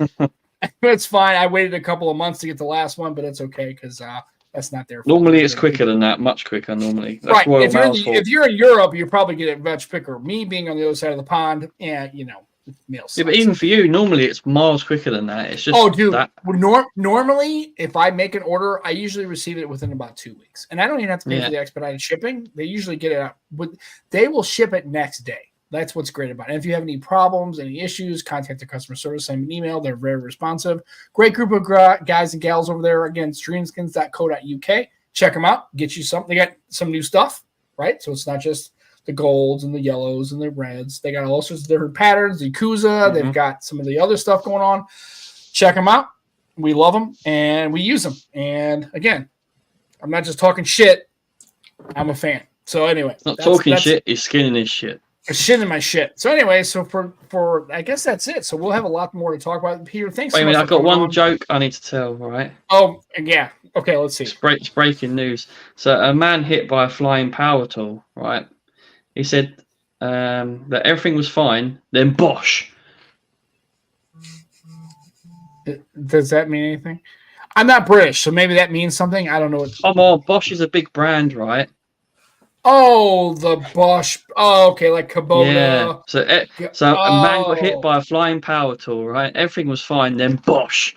Speaker 1: it's fine. I waited a couple of months to get the last one, but it's okay because that's not their fault.
Speaker 2: Normally, it's quicker than that. Much quicker normally. That's
Speaker 1: right.
Speaker 2: Royal
Speaker 1: If you're in Europe, you probably get it much quicker. Me being on the other side of the pond, and mail sucks.
Speaker 2: Yeah, but even for you, normally it's miles quicker than that. It's just
Speaker 1: that. Normally, if I make an order, I usually receive it within about 2 weeks, and I don't even have to pay for the expedited shipping. They usually get it out, but they will ship it next day. That's what's great about it. And if you have any problems, any issues, contact the customer service, send an email. They're very responsive. Great group of guys and gals over there. Again, streamskins.co.uk. Check them out. Get you something. They got some new stuff, right? So it's not just the golds and the yellows and the reds. They got all sorts of different patterns. The Yakuza. They've got some of the other stuff going on. Check them out. We love them and we use them. And again, I'm not just talking shit. I'm a fan. So anyway,
Speaker 2: not talking shit. He's skinning his shit.
Speaker 1: Shit in my shit. So anyway, so for I guess that's it. So we'll have a lot more to talk about. Peter, thanks so much.
Speaker 2: I've got one joke I need to tell, right?
Speaker 1: Oh, yeah. Okay, let's see.
Speaker 2: It's breaking news. So a man hit by a flying power tool, right? He said that everything was fine, then bosh.
Speaker 1: Does that mean anything? I'm not British, so maybe that means something. I don't know.
Speaker 2: Come on, Bosch is a big brand, right?
Speaker 1: Oh, the Bosch. Oh, okay, like Kubota.
Speaker 2: Yeah. So a man got hit by a flying power tool, right? Everything was fine, then Bosch.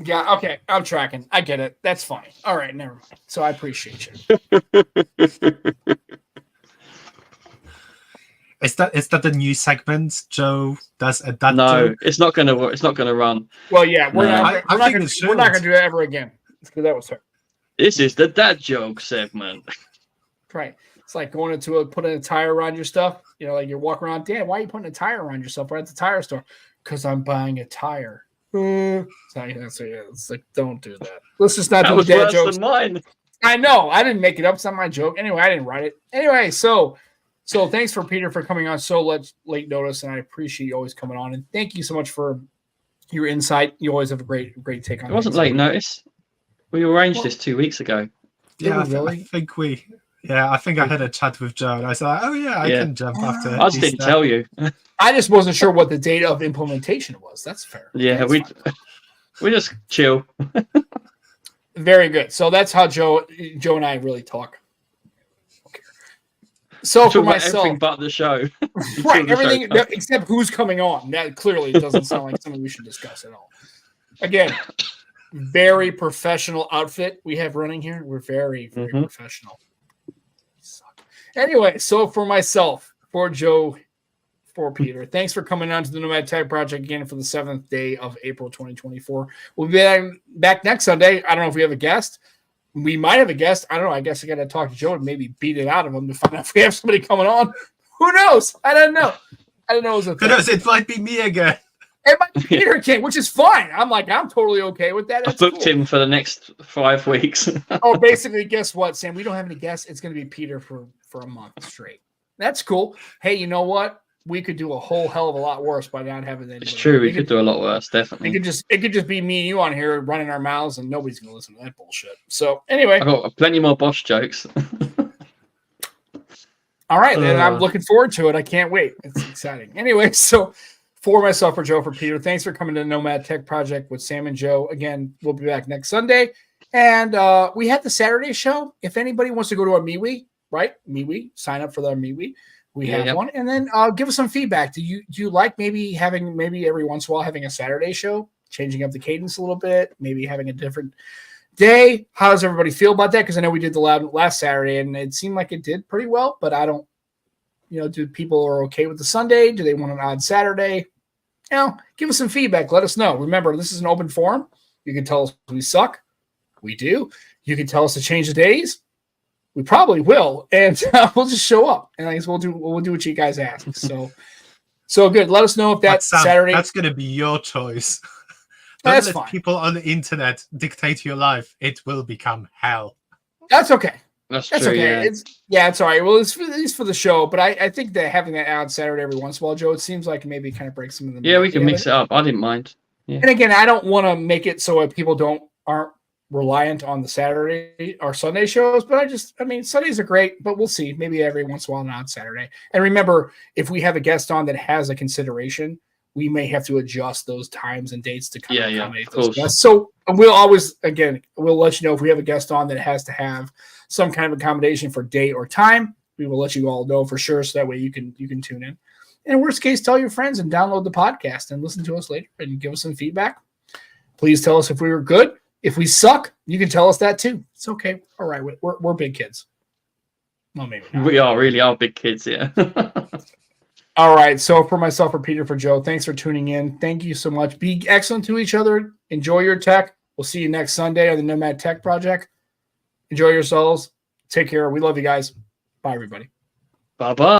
Speaker 1: Yeah, okay, I'm tracking. I get it. That's fine. All right, never mind. So I appreciate you.
Speaker 3: Is that the new segment Joe does at that?
Speaker 2: No,
Speaker 3: joke?
Speaker 2: It's not gonna work. It's not gonna run.
Speaker 1: Well, yeah, we're not gonna do it ever again because that was her.
Speaker 2: This is the dad joke segment.
Speaker 1: Right. It's like going putting a tire around your stuff. Like you're walking around, Dad, why are you putting a tire around yourself right at the tire store? Because I'm buying a tire. It's like, don't do that. Let's just not do the dad jokes.
Speaker 2: Mine.
Speaker 1: I know. I didn't make it up. It's not my joke. Anyway, I didn't write it. Anyway, so thanks for Peter for coming on so late notice, and I appreciate you always coming on. And thank you so much for your insight. You always have a great take on it.
Speaker 2: It wasn't late notice. We arranged this 2 weeks ago.
Speaker 3: Yeah, I think I had a chat with Joe, and I said, "Oh yeah, I can jump after."
Speaker 2: I just didn't tell you.
Speaker 1: I just wasn't sure what the date of implementation was. That's fair.
Speaker 2: Yeah, we just chill.
Speaker 1: Very good. So that's how Joe and I really talk. Okay. So for myself,
Speaker 2: everything but the show,
Speaker 1: right? Everything except who's coming on. That clearly doesn't sound like something we should discuss at all. Again, very professional outfit we have running here. We're very, very professional. Anyway, so for myself, for Joe, for Peter, thanks for coming on to the Nomad Tech Project again for the 7th day of April 2024. We'll be back next Sunday. I don't know if we have a guest. We might have a guest. I don't know. I guess I got to talk to Joe and maybe beat it out of him to find out if we have somebody coming on. Who knows? I don't know. I don't know.
Speaker 3: Who knows? It might be me again.
Speaker 1: It might be Peter King, which is fine. I'm totally okay with that.
Speaker 2: I've booked him for the next 5 weeks.
Speaker 1: Oh, basically, guess what, Sam? We don't have any guests. It's going to be Peter for a month straight. That's cool. Hey, you know what? We could do a whole hell of a lot worse by not having anybody.
Speaker 2: It's true. We could do a lot worse, definitely.
Speaker 1: It could just be me and you on here running our mouths, and nobody's going to listen to that bullshit. So anyway,
Speaker 2: I've got plenty more Bosch jokes.
Speaker 1: All right, and I'm looking forward to it. I can't wait. It's exciting. Anyway, so for myself, for Joe, for Peter, thanks for coming to the Nomad Tech Project with Sam and Joe. Again, we'll be back next Sunday. And we had the Saturday show. If anybody wants to go to our MeWe, right? MeWe, sign up for their MeWe. We have one. And then give us some feedback. Do you like maybe every once in a while having a Saturday show, changing up the cadence a little bit, maybe having a different day? How does everybody feel about that? Because I know we did the last Saturday and it seemed like it did pretty well, but I don't, do people are okay with the Sunday? Do they want an odd Saturday? Give us some feedback. Let us know. Remember, this is an open forum. You can tell us we suck. We do. You can tell us to change the days. We probably will, and we'll just show up. And I guess we'll do what you guys ask. So good. Let us know if that's Saturday.
Speaker 3: That's going to be your choice.
Speaker 1: That's
Speaker 3: Don't let
Speaker 1: fine.
Speaker 3: people on the internet dictate your life. It will become hell.
Speaker 1: That's okay.
Speaker 2: That's
Speaker 1: true, okay.
Speaker 2: Yeah.
Speaker 1: It's all right. Well, it's at least for the show, but I think that having that odd Saturday every once in a while, Joe, it seems like maybe kind of breaks some of the.
Speaker 2: Yeah, we can mix it up. I didn't mind. Yeah.
Speaker 1: And again, I don't want to make it so people aren't reliant on the Saturday or Sunday shows, but Sundays are great, but we'll see. Maybe every once in a while, not Saturday. And remember, if we have a guest on that has a consideration, we may have to adjust those times and dates to kind of accommodate those guests. So we'll let you know if we have a guest on that has to have some kind of accommodation for date or time. We will let you all know for sure, so that way you can tune in. And worst case, tell your friends and download the podcast and listen to us later and give us some feedback. Please tell us if we were good. If we suck, you can tell us that too. It's okay. All right, we're big kids. Well, maybe not.
Speaker 2: We really are big kids, yeah.
Speaker 1: All right. So for myself, for Peter, for Joe, thanks for tuning in. Thank you so much. Be excellent to each other. Enjoy your tech. We'll see you next Sunday on the Nomad Tech Project. Enjoy yourselves. Take care. We love you guys. Bye, everybody.
Speaker 2: Bye-bye.